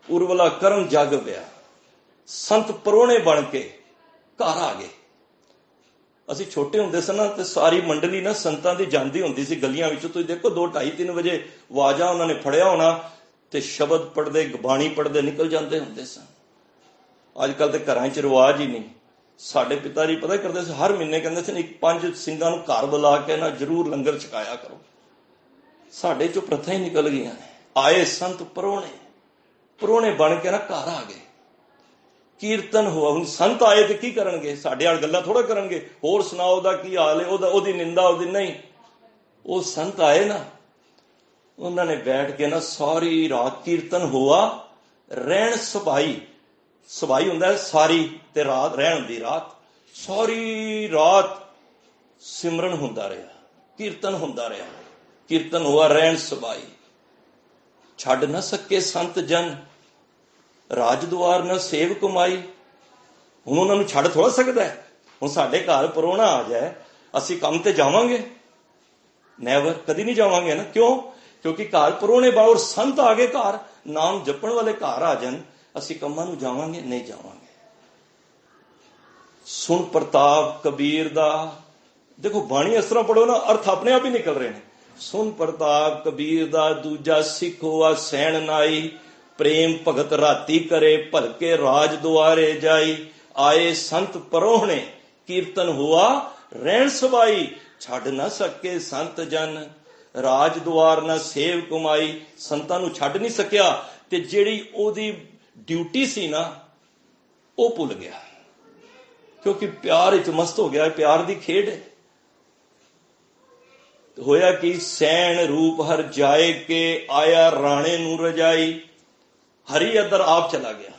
उर्वला कर्म जग पिया, संत परौणे बन के घर आ गए। ਅਸੀਂ ਛੋਟੇ ਹੁੰਦੇ ਸਨ ਨਾ ਤੇ ਸਾਰੀ ਮੰਡਲੀ ਨਾ ਸੰਤਾਂ ਦੀ ਜਾਂਦੀ ਹੁੰਦੀ ਸੀ ਗਲੀਆਂ ਵਿੱਚ। ਤੁਸੀਂ ਦੇਖੋ 2, 2:30, 3 ਵਜੇ ਆਵਾਜ਼ਾਂ ਉਹਨਾਂ ਨੇ ਫੜਿਆ ਹੋਣਾ ਤੇ ਸ਼ਬਦ ਪੜ੍ਹਦੇ, ਬਾਣੀ ਪੜ੍ਹਦੇ ਨਿਕਲ ਜਾਂਦੇ ਹੁੰਦੇ ਸਨ। ਅੱਜ ਕੱਲ੍ਹ ਤੇ ਘਰਾਂ 'ਚ ਰਿਵਾਜ ਹੀ ਨਹੀਂ। ਸਾਡੇ ਪਿਤਾ ਜੀ ਪਤਾ ਕਰਦੇ ਸੀ, ਹਰ ਮਹੀਨੇ ਕਹਿੰਦੇ ਸੀ 5 ਸਿੰਘਾਂ ਨੂੰ ਘਰ ਬੁਲਾ ਕੇ ਨਾ ਜ਼ਰੂਰ ਲੰਗਰ ਛਕਾਇਆ ਕਰੋ। ਸਾਡੇ 'ਚੋਂ ਪ੍ਰਥਾ ਹੀ ਨਿਕਲ ਗਈਆਂ ਨੇ। ਆਏ ਸੰਤ ਪਰੋਣੇ ਬਣ ਕੇ ਨਾ ਘਰ ਆ ਗਏ। ਕੀਰਤਨ ਹੋਆ। ਹੁਣ ਸੰਤ ਆਏ ਤੇ ਕੀ ਕਰਨਗੇ? ਸਾਡੇ ਨਾਲ ਗੱਲਾਂ ਥੋੜਾ ਕਰਨਗੇ, ਹੋਰ ਸੁਣਾਓ ਉਹਦਾ ਕੀ ਹਾਲ ਹੈ, ਉਹਦੀ ਨਿੰਦਾ, ਉਹਦੀ ਨਹੀਂ। ਉਹ ਸੰਤ ਆਏ ਨਾ, ਉਹਨਾਂ ਨੇ ਬੈਠ ਕੇ ਨਾ ਸਾਰੀ ਰਾਤ ਕੀਰਤਨ ਹੋਆ। ਰਹਿਣ ਸਬਾਈ ਹੁੰਦਾ ਸਾਰੀ, ਤੇ ਰਾਤ ਰਹਿਣ ਦੀ ਰਾਤ। ਸਾਰੀ ਰਾਤ ਸਿਮਰਨ ਹੁੰਦਾ ਰਿਹਾ, ਕੀਰਤਨ ਹੁੰਦਾ ਰਿਹਾ। ਕੀਰਤਨ ਹੋਆ ਰਹਿਣ ਸਬਾਈ। ਛੱਡ ਨਾ ਸਕੇ ਸੰਤ ਜਨ, ਰਾਜ ਦੁਆਰ ਨਾ ਸੇਵ ਕਮਾਈ। ਹੁਣ ਉਹਨਾਂ ਨੂੰ ਛੱਡ ਥੋੜਾ ਸਕਦਾ ਹੈ। ਹੁਣ ਸਾਡੇ ਘਰ ਪਰੋਣਾ ਆ ਜਾਏ, ਅਸੀਂ ਕੰਮ ਤੇ ਜਾਵਾਂਗੇ? ਨੈਵਰ, ਕਦੀ ਨਹੀਂ ਜਾਵਾਂਗੇ ਨਾ। ਕਿਉਂ? ਕਿਉਂਕਿ ਘਰ ਪਰੋਣੇ ਬਾਹਰ ਸੰਤ ਆ ਗਏ, ਘਰ ਨਾਮ ਜਪਣ ਵਾਲੇ ਘਰ ਆ ਜਾਣ, ਅਸੀਂ ਕੰਮਾਂ ਨੂੰ ਜਾਵਾਂਗੇ? ਨਹੀਂ ਜਾਵਾਂਗੇ। ਸੁਣ ਪ੍ਰਤਾਪ ਕਬੀਰ ਦਾ। ਦੇਖੋ ਬਾਣੀ ਇਸ ਤਰ੍ਹਾਂ ਪੜੋ ਨਾ, ਅਰਥ ਆਪਣੇ ਆਪ ਹੀ ਨਿਕਲ ਰਹੇ ਨੇ। ਸੁਣ ਪ੍ਰਤਾਪ ਕਬੀਰ ਦਾ, ਦੂਜਾ ਸਿੱਖ ਹੋਆ ਸੈਣ ਨਾਈ। ਪ੍ਰੇਮ ਭਗਤ ਰਾਤੀ ਕਰੇ, ਭਲਕੇ ਰਾਜ ਦੁਆਰੇ ਜਾਈ। ਆਏ ਸੰਤ ਪਰੋਹਣੇ, ਕੀਰਤਨ ਹੋਆ ਰਹਿਣ ਸਬਾਈ। ਛੱਡ ਨਾ ਸਕੇ ਸੰਤ ਜਨ, ਰਾਜ ਦੁਆਰ ਨਾ ਸੇਵ ਕਮਾਈ। ਸੰਤਾਂ ਨੂੰ ਛੱਡ ਨਹੀਂ ਸਕਿਆ ਤੇ ਜਿਹੜੀ ਉਹਦੀ ਡਿਊਟੀ ਸੀ ਨਾ, ਉਹ ਭੁੱਲ ਗਿਆ। ਕਿਉਂਕਿ ਪਿਆਰ ਵਿੱਚ ਮਸਤ ਹੋ ਗਿਆ। ਪਿਆਰ ਦੀ ਖੇਡ ਹੈ। ਹੋਇਆ ਕਿ ਸੈਣ ਰੂਪ ਹਰ ਜਾਏ ਕੇ, ਆਇਆ ਰਾਣੇ ਨੂੰ ਰਜਾਈ। ਹਰੀ ਇੱਧਰ ਆਪ ਚਲਾ ਗਿਆ,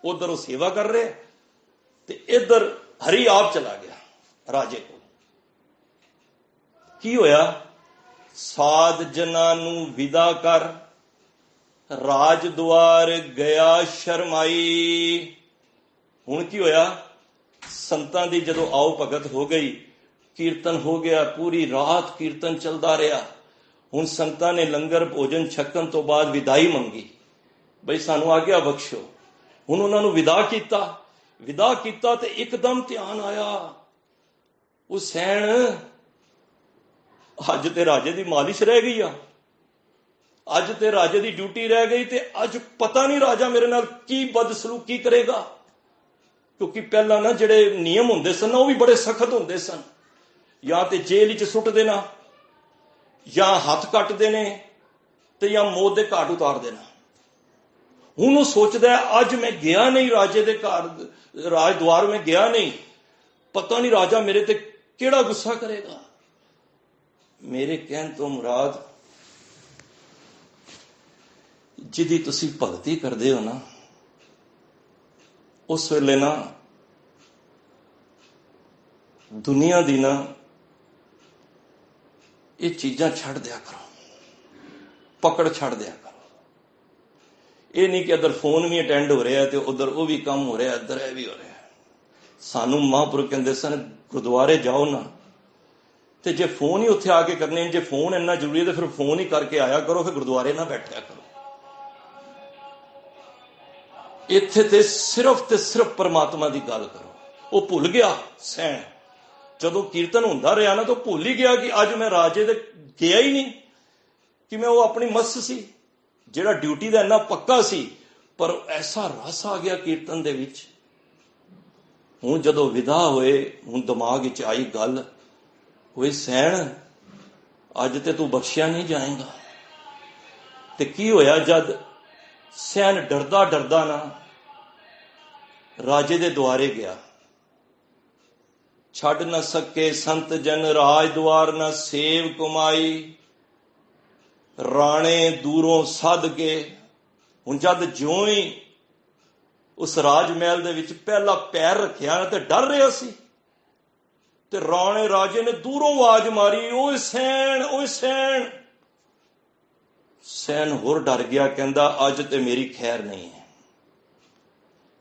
ਉਧਰ ਉਹ ਸੇਵਾ ਕਰ ਰਿਹਾ ਤੇ ਇੱਧਰ ਹਰੀ ਆਪ ਚਲਾ ਗਿਆ ਰਾਜੇ ਕੋਲ। ਕੀ ਹੋਇਆ? ਸਾਧ ਜਨਾਂ ਨੂੰ ਵਿਦਾ ਕਰ, ਰਾਜ ਦੁਆਰ ਗਿਆ ਸ਼ਰਮਾਈ। ਹੁਣ ਕੀ ਹੋਇਆ? ਸੰਤਾਂ ਦੀ ਜਦੋਂ ਆਓ ਭਗਤ ਹੋ ਗਈ, ਕੀਰਤਨ ਹੋ ਗਿਆ, ਪੂਰੀ ਰਾਤ ਕੀਰਤਨ ਚੱਲਦਾ ਰਿਹਾ। ਹੁਣ ਸੰਤਾਂ ਨੇ ਲੰਗਰ ਭੋਜਨ ਛਕਣ ਤੋਂ ਬਾਅਦ ਵਿਦਾਈ ਮੰਗੀ, ਬਈ ਸਾਨੂੰ ਆਗਿਆ ਬਖਸ਼ੋ। ਹੁਣ ਉਹਨਾਂ ਨੂੰ ਵਿਦਾ ਕੀਤਾ ਤੇ ਇੱਕਦਮ ਧਿਆਨ ਆਇਆ, ਉਹ ਸੈਣ ਅੱਜ ਤੇ ਰਾਜੇ ਦੀ ਮਾਲਿਸ਼ ਰਹਿ ਗਈ ਆ, ਅੱਜ ਤੇ ਰਾਜੇ ਦੀ ਡਿਊਟੀ ਰਹਿ ਗਈ, ਤੇ ਅੱਜ ਪਤਾ ਨਹੀਂ ਰਾਜਾ ਮੇਰੇ ਨਾਲ ਕੀ ਬਦਸਲੂਕੀ ਕਰੇਗਾ। ਕਿਉਂਕਿ ਪਹਿਲਾਂ ਨਾ ਜਿਹੜੇ ਨਿਯਮ ਹੁੰਦੇ ਸਨ ਨਾ, ਉਹ ਵੀ ਬੜੇ ਸਖਤ ਹੁੰਦੇ ਸਨ। ਜਾਂ ਤੇ ਜੇਲ੍ਹ ਵਿੱਚ ਸੁੱਟ ਦੇਣਾ, ਜਾਂ ਹੱਥ ਕੱਟ ਦੇਣੇ, ਤੇ ਜਾਂ ਮੌਤ ਦੇ ਘਾਟ ਉਤਾਰ ਦੇਣਾ। ਹੁਣ ਉਹ ਸੋਚਦਾ ਅੱਜ ਮੈਂ ਗਿਆ ਨਹੀਂ ਰਾਜੇ ਦੇ ਘਰ, ਰਾਜ ਦੁਆਰ ਮੈਂ ਗਿਆ ਨਹੀਂ, ਪਤਾ ਨਹੀਂ ਰਾਜਾ ਮੇਰੇ ਤੇ ਕਿਹੜਾ ਗੁੱਸਾ ਕਰੇਗਾ। ਮੇਰੇ ਕਹਿਣ ਤੋਂ ਮੁਰਾਦ, ਜਿਹਦੀ ਤੁਸੀਂ ਭਗਤੀ ਕਰਦੇ ਹੋ ਨਾ, ਉਸ ਵੇਲੇ ਨਾ ਦੁਨੀਆ ਦੀ ਨਾ ਇਹ ਚੀਜ਼ਾਂ ਛੱਡ ਦਿਆ ਕਰੋ, ਪਕੜ ਛੱਡ ਦਿਆ ਕਰੋ। ਇਹ ਨਹੀਂ ਕਿ ਇੱਧਰ ਫੋਨ ਵੀ ਅਟੈਂਡ ਹੋ ਰਿਹਾ ਤੇ ਉੱਧਰ ਉਹ ਵੀ ਕੰਮ ਹੋ ਰਿਹਾ, ਇੱਧਰ ਇਹ ਵੀ ਹੋ ਰਿਹਾ। ਸਾਨੂੰ ਮਹਾਂਪੁਰਖ ਕਹਿੰਦੇ ਸਨ, ਗੁਰਦੁਆਰੇ ਜਾਓ ਨਾ ਤੇ ਜੇ ਫੋਨ ਹੀ ਉੱਥੇ ਆ ਕੇ ਕਰਨੇ, ਜੇ ਫੋਨ ਇੰਨਾ ਜ਼ਰੂਰੀ ਹੈ ਤਾਂ ਫਿਰ ਫੋਨ ਹੀ ਕਰਕੇ ਆਇਆ ਕਰੋ, ਫਿਰ ਗੁਰਦੁਆਰੇ ਨਾ ਬੈਠਿਆ ਕਰੋ। ਇੱਥੇ ਤੇ ਸਿਰਫ ਪਰਮਾਤਮਾ ਦੀ ਗੱਲ ਕਰੋ। ਉਹ ਭੁੱਲ ਗਿਆ ਸੈਣ, ਜਦੋਂ ਕੀਰਤਨ ਹੁੰਦਾ ਰਿਹਾ ਨਾ ਤਾਂ ਭੁੱਲ ਹੀ ਗਿਆ ਕਿ ਅੱਜ ਮੈਂ ਰਾਜੇ ਦੇ ਗਿਆ ਹੀ ਨਹੀਂ, ਕਿ ਮੈਂ ਉਹ ਆਪਣੀ ਮਸਤ ਸੀ, ਜਿਹੜਾ ਡਿਊਟੀ ਦਾ ਇੰਨਾ ਪੱਕਾ ਸੀ। ਪਰ ਐਸਾ ਰਸ ਆ ਗਿਆ ਕੀਰਤਨ ਦੇ ਵਿੱਚ। ਹੁਣ ਜਦੋਂ ਵਿਦਾ ਹੋਏ, ਹੁਣ ਦਿਮਾਗ ਵਿੱਚ ਆਈ ਗੱਲ, ਹੋਏ ਸੈਣ ਅੱਜ ਤੇ ਤੂੰ ਬਖਸ਼ਿਆ ਨਹੀਂ ਜਾਏਗਾ। ਤੇ ਕੀ ਹੋਇਆ? ਜਦ ਸੈਣ ਡਰਦਾ ਨਾ ਰਾਜੇ ਦੇ ਦੁਆਰੇ ਗਿਆ। ਛੱਡ ਨਾ ਸਕੇ ਸੰਤ ਜਨ, ਰਾਜ ਦੁਆਰ ਨਾ ਸੇਵ ਕਮਾਈ। ਰਾਣੇ ਦੂਰੋਂ ਸੱਦ ਕੇ, ਹੁਣ ਜਦ ਜਿਉਂ ਹੀ ਉਸ ਰਾਜ ਮਹਿਲ ਦੇ ਵਿੱਚ ਪਹਿਲਾ ਪੈਰ ਰੱਖਿਆ ਤੇ ਡਰ ਰਿਹਾ ਸੀ, ਤੇ ਰਾਜੇ ਨੇ ਦੂਰੋਂ ਆਵਾਜ਼ ਮਾਰੀ, ਓਏ ਸੈਣ, ਓਏ ਸੈਣ। ਸੈਣ ਹੋਰ ਡਰ ਗਿਆ, ਕਹਿੰਦਾ ਅੱਜ ਤੇ ਮੇਰੀ ਖੈਰ ਨਹੀਂ ਹੈ,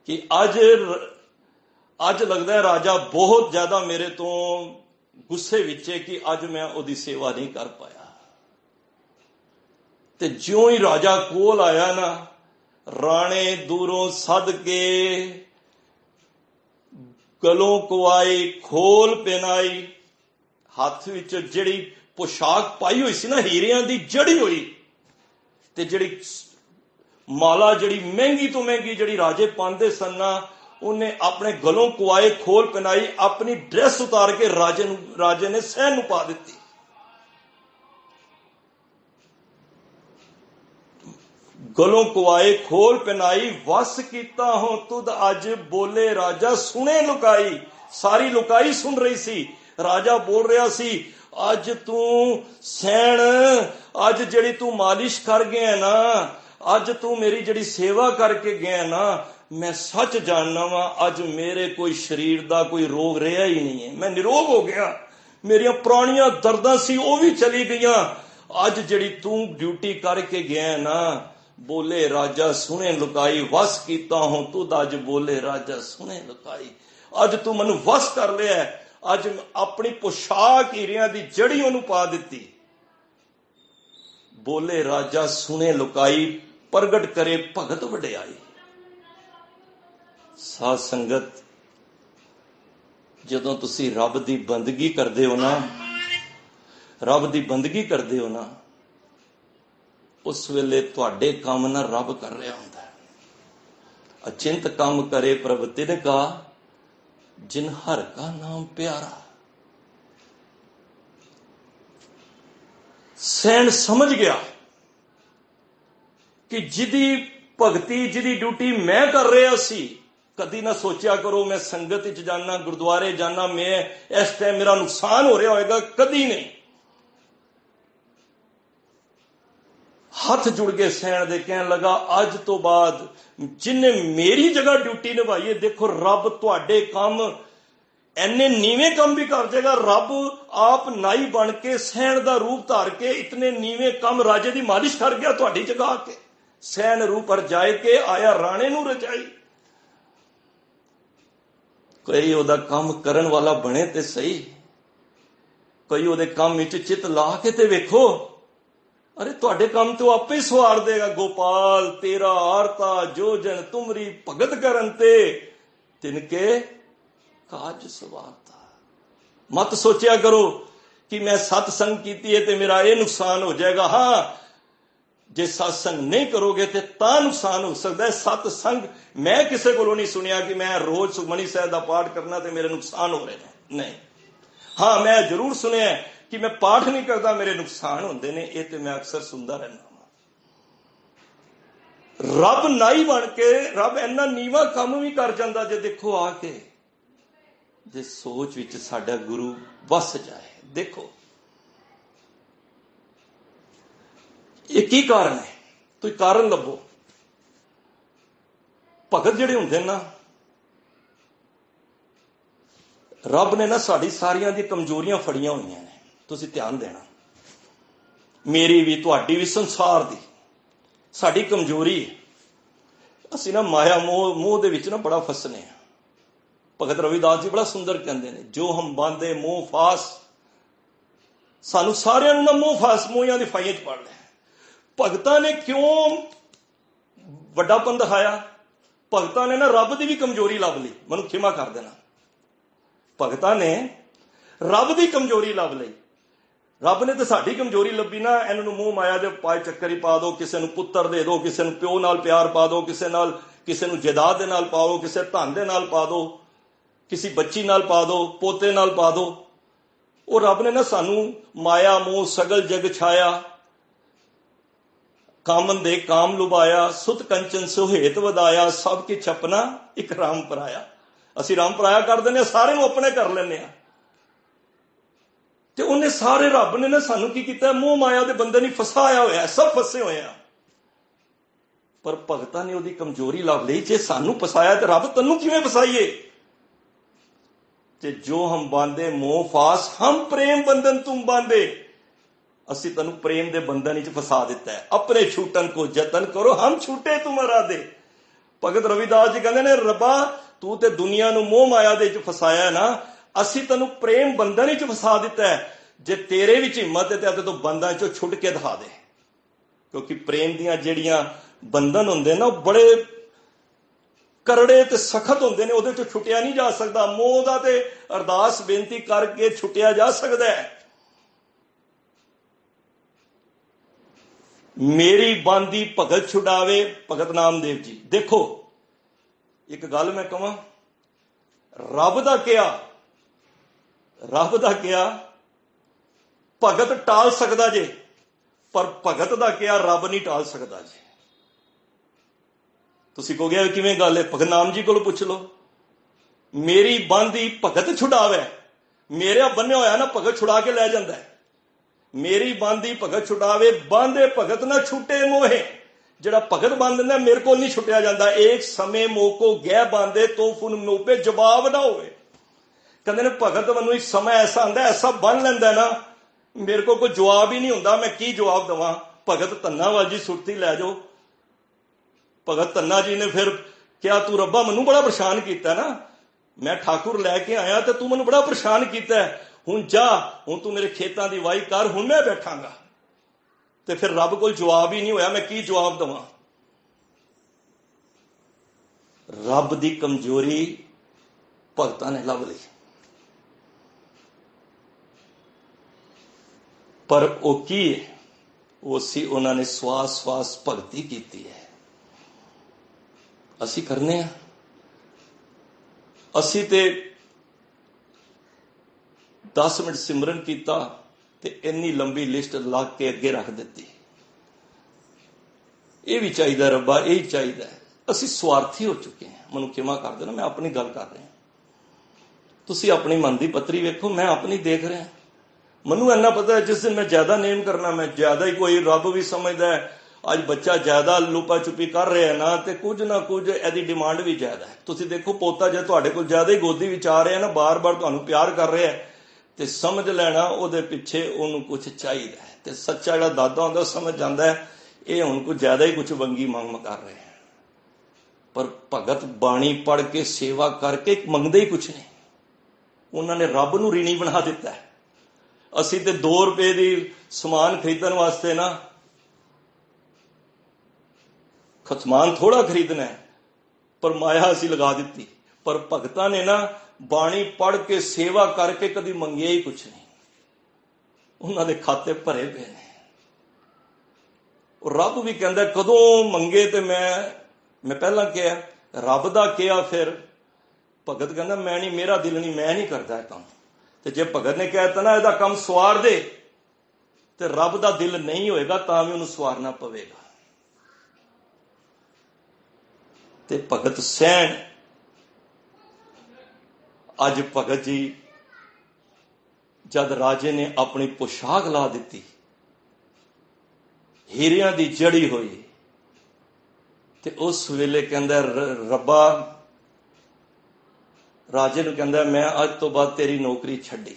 ਕਿ ਅੱਜ ਲੱਗਦਾ ਰਾਜਾ ਬਹੁਤ ਜ਼ਿਆਦਾ ਮੇਰੇ ਤੋਂ ਗੁੱਸੇ ਵਿੱਚ ਹੈ ਕਿ ਅੱਜ ਮੈਂ ਉਹਦੀ ਸੇਵਾ ਨਹੀਂ ਕਰ ਪਾਇਆ। ਤੇ ਜਿਉਂ ਹੀ ਰਾਜਾ ਕੋਲ ਆਇਆ ਨਾ, ਰਾਣੇ ਦੂਰੋਂ ਸੱਦ ਕੇ ਗਲੋਂ ਕੁਆਈ ਖੋਲ ਪਹਿਨਾਈ। ਹੱਥ ਵਿੱਚ ਜਿਹੜੀ ਪੋਸ਼ਾਕ ਪਾਈ ਹੋਈ ਸੀ ਨਾ, ਹੀਰਿਆਂ ਦੀ ਜੜੀ ਹੋਈ, ਤੇ ਜਿਹੜੀ ਮਾਲਾ ਜਿਹੜੀ ਮਹਿੰਗੀ ਤੋਂ ਮਹਿੰਗੀ ਜਿਹੜੀ ਰਾਜੇ ਪਾਉਂਦੇ ਸਨ ਨਾ, ਉਹਨੇ ਆਪਣੇ ਗਲੋਂ ਕੁਆਏ ਖੋਲ ਪਹਿਨਾਈ। ਆਪਣੀ ਡਰੈਸ ਉਤਾਰ ਕੇ ਰਾਜੇ ਨੇ ਸੈਨ ਨੂੰ ਪਾ ਦਿੱਤੀ। ਗਲੋਂ ਕੁਆਏ ਖੋਲ ਪਹਿਨਾਈ, ਵਸ ਕੀਤਾ ਹੋ ਤੁਧ ਅੱਜ, ਬੋਲੇ ਰਾਜਾ ਸੁਣੇ ਲੁਕਾਈ। ਸਾਰੀ ਲੁਕਾਈ ਸੁਣ ਰਹੀ ਸੀ। ਰਾਜਾ ਬੋਲ ਰਿਹਾ ਸੀ, ਅੱਜ ਤੂੰ ਸੈਣ, ਅੱਜ ਜਿਹੜੀ ਤੂੰ ਮਾਲਿਸ਼ ਕਰ ਗਿਆ ਨਾ, ਅੱਜ ਤੂੰ ਮੇਰੀ ਜਿਹੜੀ ਸੇਵਾ ਕਰਕੇ ਗਿਆ ਨਾ, ਮੈਂ ਸੱਚ ਜਾਣਨਾ ਵਾ, ਅੱਜ ਮੇਰੇ ਕੋਈ ਸਰੀਰ ਦਾ ਕੋਈ ਰੋਗ ਰਿਹਾ ਹੀ ਨਹੀਂ ਹੈ। ਮੈਂ ਨਿਰੋਗ ਹੋ ਗਿਆ। ਮੇਰੀਆਂ ਪੁਰਾਣੀਆਂ ਦਰਦਾਂ ਸੀ ਉਹ ਵੀ ਚਲੀ ਗਈਆਂ। ਅੱਜ ਜਿਹੜੀ ਤੂੰ ਡਿਊਟੀ ਕਰਕੇ ਗਿਆ ਨਾ, ਬੋਲੇ ਰਾਜਾ ਸੁਣੇ ਲੁਕਾਈ। ਵਸ ਕੀਤਾ ਹੋ ਤੁਧ ਅੱਜ, ਬੋਲੇ ਰਾਜਾ ਸੁਣੇ ਲੁਕਾਈ। ਅੱਜ ਤੂੰ ਮੈਨੂੰ ਵਸ ਕਰ ਲਿਆ। ਅੱਜ ਆਪਣੀ ਪੋਸ਼ਾਕ ਹੀਰਿਆਂ ਦੀ ਜੜੀ ਉਹਨੂੰ ਪਾ ਦਿੱਤੀ। ਬੋਲੇ ਰਾਜਾ ਸੁਣੇ ਲੁਕਾਈ, ਪ੍ਰਗਟ ਕਰੇ ਭਗਤ ਵਡਿਆਈ। ਸਾਧ ਸੰਗਤ, ਜਦੋਂ ਤੁਸੀਂ ਰੱਬ ਦੀ ਬੰਦਗੀ ਕਰਦੇ ਹੋ ਨਾ, ਰੱਬ ਦੀ ਬੰਦਗੀ ਕਰਦੇ ਹੋ ਨਾ, ਉਸ ਵੇਲੇ ਤੁਹਾਡੇ ਕੰਮ ਨਾ ਰੱਬ ਕਰ ਰਿਹਾ ਹੁੰਦਾ ਹੈ। ਅਚਿੰਤ ਕੰਮ ਕਰੇ ਪ੍ਰਭ ਤਿਨ ਕਾ, ਜਿਨ ਹਰ ਕਾ ਨਾਮ ਪਿਆਰਾ। ਸੈਣ ਸਮਝ ਗਿਆ ਕਿ ਜਿਹਦੀ ਭਗਤੀ, ਜਿਹਦੀ ਡਿਊਟੀ ਮੈਂ ਕਰ ਰਿਹਾ ਸੀ, ਕਦੀ ਨਾ ਸੋਚਿਆ ਕਰੋ ਮੈਂ ਸੰਗਤ ਵਿੱਚ ਜਾਣਾ, ਗੁਰਦੁਆਰੇ ਜਾਣਾ, ਮੈਂ ਇਸ ਟਾਈਮ ਮੇਰਾ ਨੁਕਸਾਨ ਹੋ ਰਿਹਾ ਹੋਏਗਾ, ਕਦੀ ਨਹੀਂ। ਹੱਥ ਜੁੜ ਗਏ ਸੈਣ ਦੇ, ਕਹਿਣ ਲੱਗਾ ਅੱਜ ਤੋਂ ਬਾਅਦ ਜਿਹਨੇ ਮੇਰੀ ਜਗ੍ਹਾ ਡਿਊਟੀ ਨਿਭਾਈ ਹੈ, ਦੇਖੋ ਰੱਬ ਤੁਹਾਡੇ ਕੰਮ ਐਨੇ ਨੀਵੇਂ ਕੰਮ ਵੀ ਕਰ ਜਾਏਗਾ। ਰੱਬ ਆਪ ਨਾਈ ਬਣ ਕੇ ਸੈਣ ਦਾ ਰੂਪ ਧਾਰ ਕੇ ਇਤਨੇ ਨੀਵੇਂ ਕੰਮ ਰਾਜੇ ਦੀ ਮਾਲਿਸ਼ ਕਰ ਗਿਆ ਤੁਹਾਡੀ ਜਗ੍ਹਾ ਆ ਕੇ। ਸੈਣ ਰੂਪ ਰਜਾਏ ਕੇ ਆਇਆ ਰਾਣੇ ਨੂੰ ਰਜਾਈ। ਕੋਈ ਉਹਦਾ ਕੰਮ ਕਰਨ ਵਾਲਾ ਬਣੇ ਤੇ ਸਹੀ, ਕੋਈ ਉਹਦੇ ਕੰਮ ਵਿੱਚ ਚਿੱਤ ਲਾ ਕੇ ਤੇ ਵੇਖੋ। ਅਰੇ ਤੁਹਾਡੇ ਕੰਮ ਤੋਂ ਆਪੇ ਹੀ ਸਵਾਰ ਦੇਗਾ। ਗੋਪਾਲ ਤੇਰਾ ਆਰਤਾ ਜੋ ਜਨ ਤੁਮਰੀ ਭਗਤ ਕਰਨ ਤੇ, ਤਿਨਕੇ ਕਾਜ ਸਵਾਰਤਾ। ਮਤ ਸੋਚਿਆ ਕਰੋ ਕਿ ਮੈਂ ਸਤਸੰਗ ਕੀਤੀ ਹੈ ਤੇ ਮੇਰਾ ਇਹ ਨੁਕਸਾਨ ਹੋ ਜਾਏਗਾ। ਹਾਂ, ਜੇ ਸਤਸੰਗ ਨਹੀਂ ਕਰੋਗੇ ਤੇ ਤਾਂ ਨੁਕਸਾਨ ਹੋ ਸਕਦਾ ਹੈ। ਸਤਸੰਗ ਮੈਂ ਕਿਸੇ ਕੋਲੋਂ ਨਹੀਂ ਸੁਣਿਆ ਕਿ ਮੈਂ ਰੋਜ਼ ਸੁਖਮਨੀ ਸਾਹਿਬ ਦਾ ਪਾਠ ਕਰਨਾ ਤੇ ਮੇਰੇ ਨੁਕਸਾਨ ਹੋ ਰਹੇ ਨੇ। ਨਹੀਂ, ਹਾਂ ਮੈਂ ਜ਼ਰੂਰ ਸੁਣਿਆ ਕਿ ਮੈਂ ਪਾਠ ਨਹੀਂ ਕਰਦਾ ਮੇਰੇ ਨੁਕਸਾਨ ਹੁੰਦੇ ਨੇ। ਇਹ ਤੇ ਮੈਂ ਅਕਸਰ ਸੁਣਦਾ ਰਹਿੰਦਾ ਹਾਂ। ਰੱਬ ਨਾਈ ਬਣ ਕੇ ਰੱਬ ਇੰਨਾ ਨੀਵਾਂ ਕੰਮ ਵੀ ਕਰ ਜਾਂਦਾ ਜੇ ਦੇਖੋ ਆ ਕੇ, ਜੇ ਸੋਚ ਵਿੱਚ ਸਾਡਾ ਗੁਰੂ ਵਸ ਜਾਏ। ਦੇਖੋ ਇਹ ਕੀ ਕਾਰਨ ਹੈ? ਤੁਸੀਂ ਕਾਰਨ ਲੱਭੋ। ਭਗਤ ਜਿਹੜੇ ਹੁੰਦੇ ਨਾ, ਰੱਬ ਨੇ ਨਾ ਸਾਡੀ ਸਾਰੀਆਂ ਦੀ ਕਮਜ਼ੋਰੀਆਂ ਫੜੀਆਂ ਹੋਈਆਂ ਨੇ। ਤੁਸੀਂ ਧਿਆਨ ਦੇਣਾ, ਮੇਰੀ ਵੀ, ਤੁਹਾਡੀ ਵੀ, ਸੰਸਾਰ ਦੀ। ਸਾਡੀ ਕਮਜ਼ੋਰੀ ਹੈ, ਅਸੀਂ ਨਾ ਮਾਇਆ ਮੋਹ ਦੇ ਵਿੱਚ ਨਾ ਬੜਾ ਫਸਨੇ ਆ। ਭਗਤ ਰਵਿਦਾਸ ਜੀ ਬੜਾ ਸੁੰਦਰ ਕਹਿੰਦੇ ਨੇ, ਜੋ ਹਮ ਬਾਂਦੇ ਮੋਹ ਫਾਸ। ਸਾਨੂੰ ਸਾਰਿਆਂ ਨੂੰ ਨਾ ਮੋਹ ਫਾਸ, ਮੋਹਿਆਂ ਦੀ ਫਾਈਆਂ 'ਚ ਪੜ ਲਿਆ। ਭਗਤਾਂ ਨੇ ਕਿਉਂ ਵੱਡਾਪਨ ਦਿਖਾਇਆ? ਭਗਤਾਂ ਨੇ ਨਾ ਰੱਬ ਦੀ ਵੀ ਕਮਜ਼ੋਰੀ ਲੱਭ ਲਈ। ਮੈਨੂੰ ਖਿਮਾ ਕਰ ਦੇਣਾ, ਭਗਤਾਂ ਨੇ ਰੱਬ ਦੀ ਕਮਜ਼ੋਰੀ ਲੱਭ ਲਈ। ਰੱਬ ਨੇ ਤਾਂ ਸਾਡੀ ਕਮਜ਼ੋਰੀ ਲੱਭੀ ਨਾ। ਇਹਨਾਂ ਨੂੰ ਮੋਹ ਮਾਇਆ ਦੇ ਪਾਏ ਚੱਕਰ ਹੀ ਪਾ ਦਿਓ, ਕਿਸੇ ਨੂੰ ਪੁੱਤਰ ਦੇ ਦਿਓ, ਕਿਸੇ ਨੂੰ ਪਿਓ ਨਾਲ ਪਿਆਰ ਪਾ ਦਿਓ, ਕਿਸੇ ਨੂੰ ਜਾਇਦਾਦ ਦੇ ਨਾਲ ਪਾਓ, ਕਿਸੇ ਧਨ ਦੇ ਨਾਲ ਪਾ ਦਿਓ, ਕਿਸੇ ਬੱਚੀ ਨਾਲ ਪਾ ਦਿਓ, ਪੋਤੇ ਨਾਲ ਪਾ ਦਿਓ। ਉਹ ਰੱਬ ਨੇ ਨਾ ਸਾਨੂੰ ਮਾਇਆ ਮੋਹ ਸਗਲ ਜਗ ਛਾਇਆ, ਕਾਮਨ ਦੇ ਕਾਮ ਲੁਭਾਇਆ, ਸੁਤ ਕੰਚਨ ਸੁਹੇਤ ਵਧਾਇਆ, ਸਭ ਕੀ ਛਪਨਾ ਇੱਕ ਰਾਮ ਪਰਾਇਆ। ਅਸੀਂ ਰਾਮ ਪਰਾਇਆ ਕਰ ਦਿੰਦੇ ਹਾਂ, ਸਾਰੇ ਨੂੰ ਆਪਣੇ ਕਰ ਲੈਂਦੇ ਹਾਂ। ਤੇ ਉਹਨੇ ਸਾਰੇ ਰੱਬ ਨੇ ਨਾ ਸਾਨੂੰ ਕੀ ਕੀਤਾ? ਮੋਹ ਮਾਇਆ ਦੇ ਬੰਦੇ ਨੂੰ ਫਸਾਇਆ ਹੋਇਆ, ਸਭ ਫਸੇ ਹੋਏ ਆ। ਪਰ ਭਗਤਾਂ ਨੇ ਉਹਦੀ ਕਮਜ਼ੋਰੀ ਲੱਭ ਲਈ। ਜੇ ਸਾਨੂੰ ਫਸਾਇਆ ਤੇ ਰੱਬ ਤੈਨੂੰ ਕਿਵੇਂ ਫਸਾਈਏ? ਤੇ ਜੋ ਹਮ ਬਾਂਦੇ ਮੋਹ ਫਾਸ, ਹਮ ਪ੍ਰੇਮ ਬੰਧਨ ਤੁਮ ਬਾਂਦੇ। ਅਸੀਂ ਤੈਨੂੰ ਪ੍ਰੇਮ ਦੇ ਬੰਧਨ ਵਿੱਚ ਫਸਾ ਦਿੱਤਾ ਹੈ। ਆਪਣੇ ਛੂਟਣ ਕੋ ਯਤਨ ਕਰੋ, ਹਮ ਛੂਟੇ ਤੁਮਰਾ ਦੇ। ਭਗਤ ਰਵਿਦਾਸ ਜੀ ਕਹਿੰਦੇ ਨੇ, ਰੱਬਾ ਤੂੰ ਤੇ ਦੁਨੀਆ ਨੂੰ ਮੋਹ ਮਾਇਆ ਦੇ ਵਿੱਚ ਫਸਾਇਆ ਨਾ, ਅਸੀਂ ਤੈਨੂੰ ਪ੍ਰੇਮ ਬੰਧਨ ਵਿੱਚ ਫਸਾ ਦਿੱਤਾ ਹੈ। ਜੇ ਤੇਰੇ ਵਿੱਚ ਹਿੰਮਤ ਹੈ ਤੇ ਤੂੰ ਬੰਧਨ ਚੋਂ ਛੁੱਟ ਕੇ ਦਿਖਾ ਦੇ। ਕਿਉਂਕਿ ਪ੍ਰੇਮ ਦੀਆਂ ਜਿਹੜੀਆਂ ਬੰਧਨ ਹੁੰਦੇ ਨਾ, ਉਹ ਬੜੇ करड़े ते सख्त होंदे ने, उहदे चों छुटिया नहीं जा सकदा। मोह दा ते अरदास बेनती करके छुटिया जा सकदा है। मेरी बांदी भगत छुड़ावे, भगत नामदेव जी। देखो एक गल मैं कहां, रब दा किया भगत टाल सकदा जे, पर भगत दा किया रब नहीं टाल सकदा जे। तुसी कहोगे किवें गल है? भगत नाम जी कोल पुछ लो। मेरी बांदी भगत छुड़ावे, मेरा बन्निया होया ना भगत छुड़ा के लै जांदा है। मेरी बांदी भगत छुड़ावे, बांधे भगत ना छुटे मोहे। जिहड़ा भगत बांध दिंदा मेरे को नहीं छुटिया जाता। एक समय मोको गह बांधे तो फुन मोपे जवाब ना होवे। कहते ने भगत मैनू एक समय ऐसा आंदा, ऐसा बन लैंदा ना मेरे को कोई जवाब ही नहीं हुंदा, मैं की जवाब देवां। भगत धन्नावाल जी सुरती लै जाओ। भगत धन्ना जी ने फिर क्या तू रब्बा मैनू बड़ा परेशान किया ना, मैं ठाकुर लैके आया तो तू मैनू बड़ा परेशान किया, हुण जा, हुण तू मेरे खेतां दी वाही कर, हुण मैं बैठांगा। ते फिर रब कोल जवाब ही नहीं होया, मैं की जवाब देवां। रब दी कमजोरी भगतां ने लभ लई, पर वो की है? वो सी उन्होंने स्वास स्वास भगती की है। असी करने आ, असी ते 10 मिनट सिमरन किया ते इन्नी लंबी लिस्ट ला के अगे रख दी। ये भी चाहिए रब्बा, यही चाहिए। असी स्वार्थी हो चुके हैं। मैनू क्षमा कर देना, मैं अपनी गल कर रहा। तुसी अपनी मन की पत्री वेखो, मैं अपनी देख रहा। मैनू इन्ना पता है जिस दिन मैं ज्यादा नेम करना, मैं ज्यादा ही कोई रब भी समझदा है अज बच्चा ज्यादा लुपा छुपी कर रहा है ना, तो कुछ ना कुछ एदी डिमांड भी ज्यादा है। तुसी देखो पोता जो तुहाडे कोल ज्यादा ही गोदी विच आ रहा है ना, बार बार तुहानू प्यार कर रहा है, तो समझ लेना उहदे पिछे उहनू कुछ चाहिए है। तो सच्चा जिहड़ा दादा हुंदा समझ जाता है ये हुण कुछ ज्यादा ही कुछ वंगी मंग कर रहे हैं। पर भगत बाणी पढ़ के सेवा करके मंगते ही कुछ नहीं, उन्होंने रब नू ऋणी बना दिता है। असी तो 2 रुपए की समान खरीदन वास्ते ना, समान थोड़ा खरीदना है, पर माया असी लगा दी। पर भगतां ने ना बाणी पढ़ के सेवा करके कभी मंगिया ही कुछ नहीं, उन्होंने खाते भरे पे ने। रब भी कहता कदों मंगे, तो मैं पहला कहा रब दा कहा, फिर भगत कहता मैं नहीं, मेरा दिल नहीं, मैं नहीं करता काम। तो जे भगत ने कहता ना यदा काम सवार दे, तो रब दा दिल नहीं होएगा, तां भी उन्हें सवारना पवेगा। ते भगत सैन, अज भगत जी जद राजे ने अपनी पोशाक ला दी, हीरियां दी जड़ी हुई, ते उस वेले कहंदा रब्बा, राजे नूं कहंदा मैं अज तो बाद तेरी नौकरी छड्डी।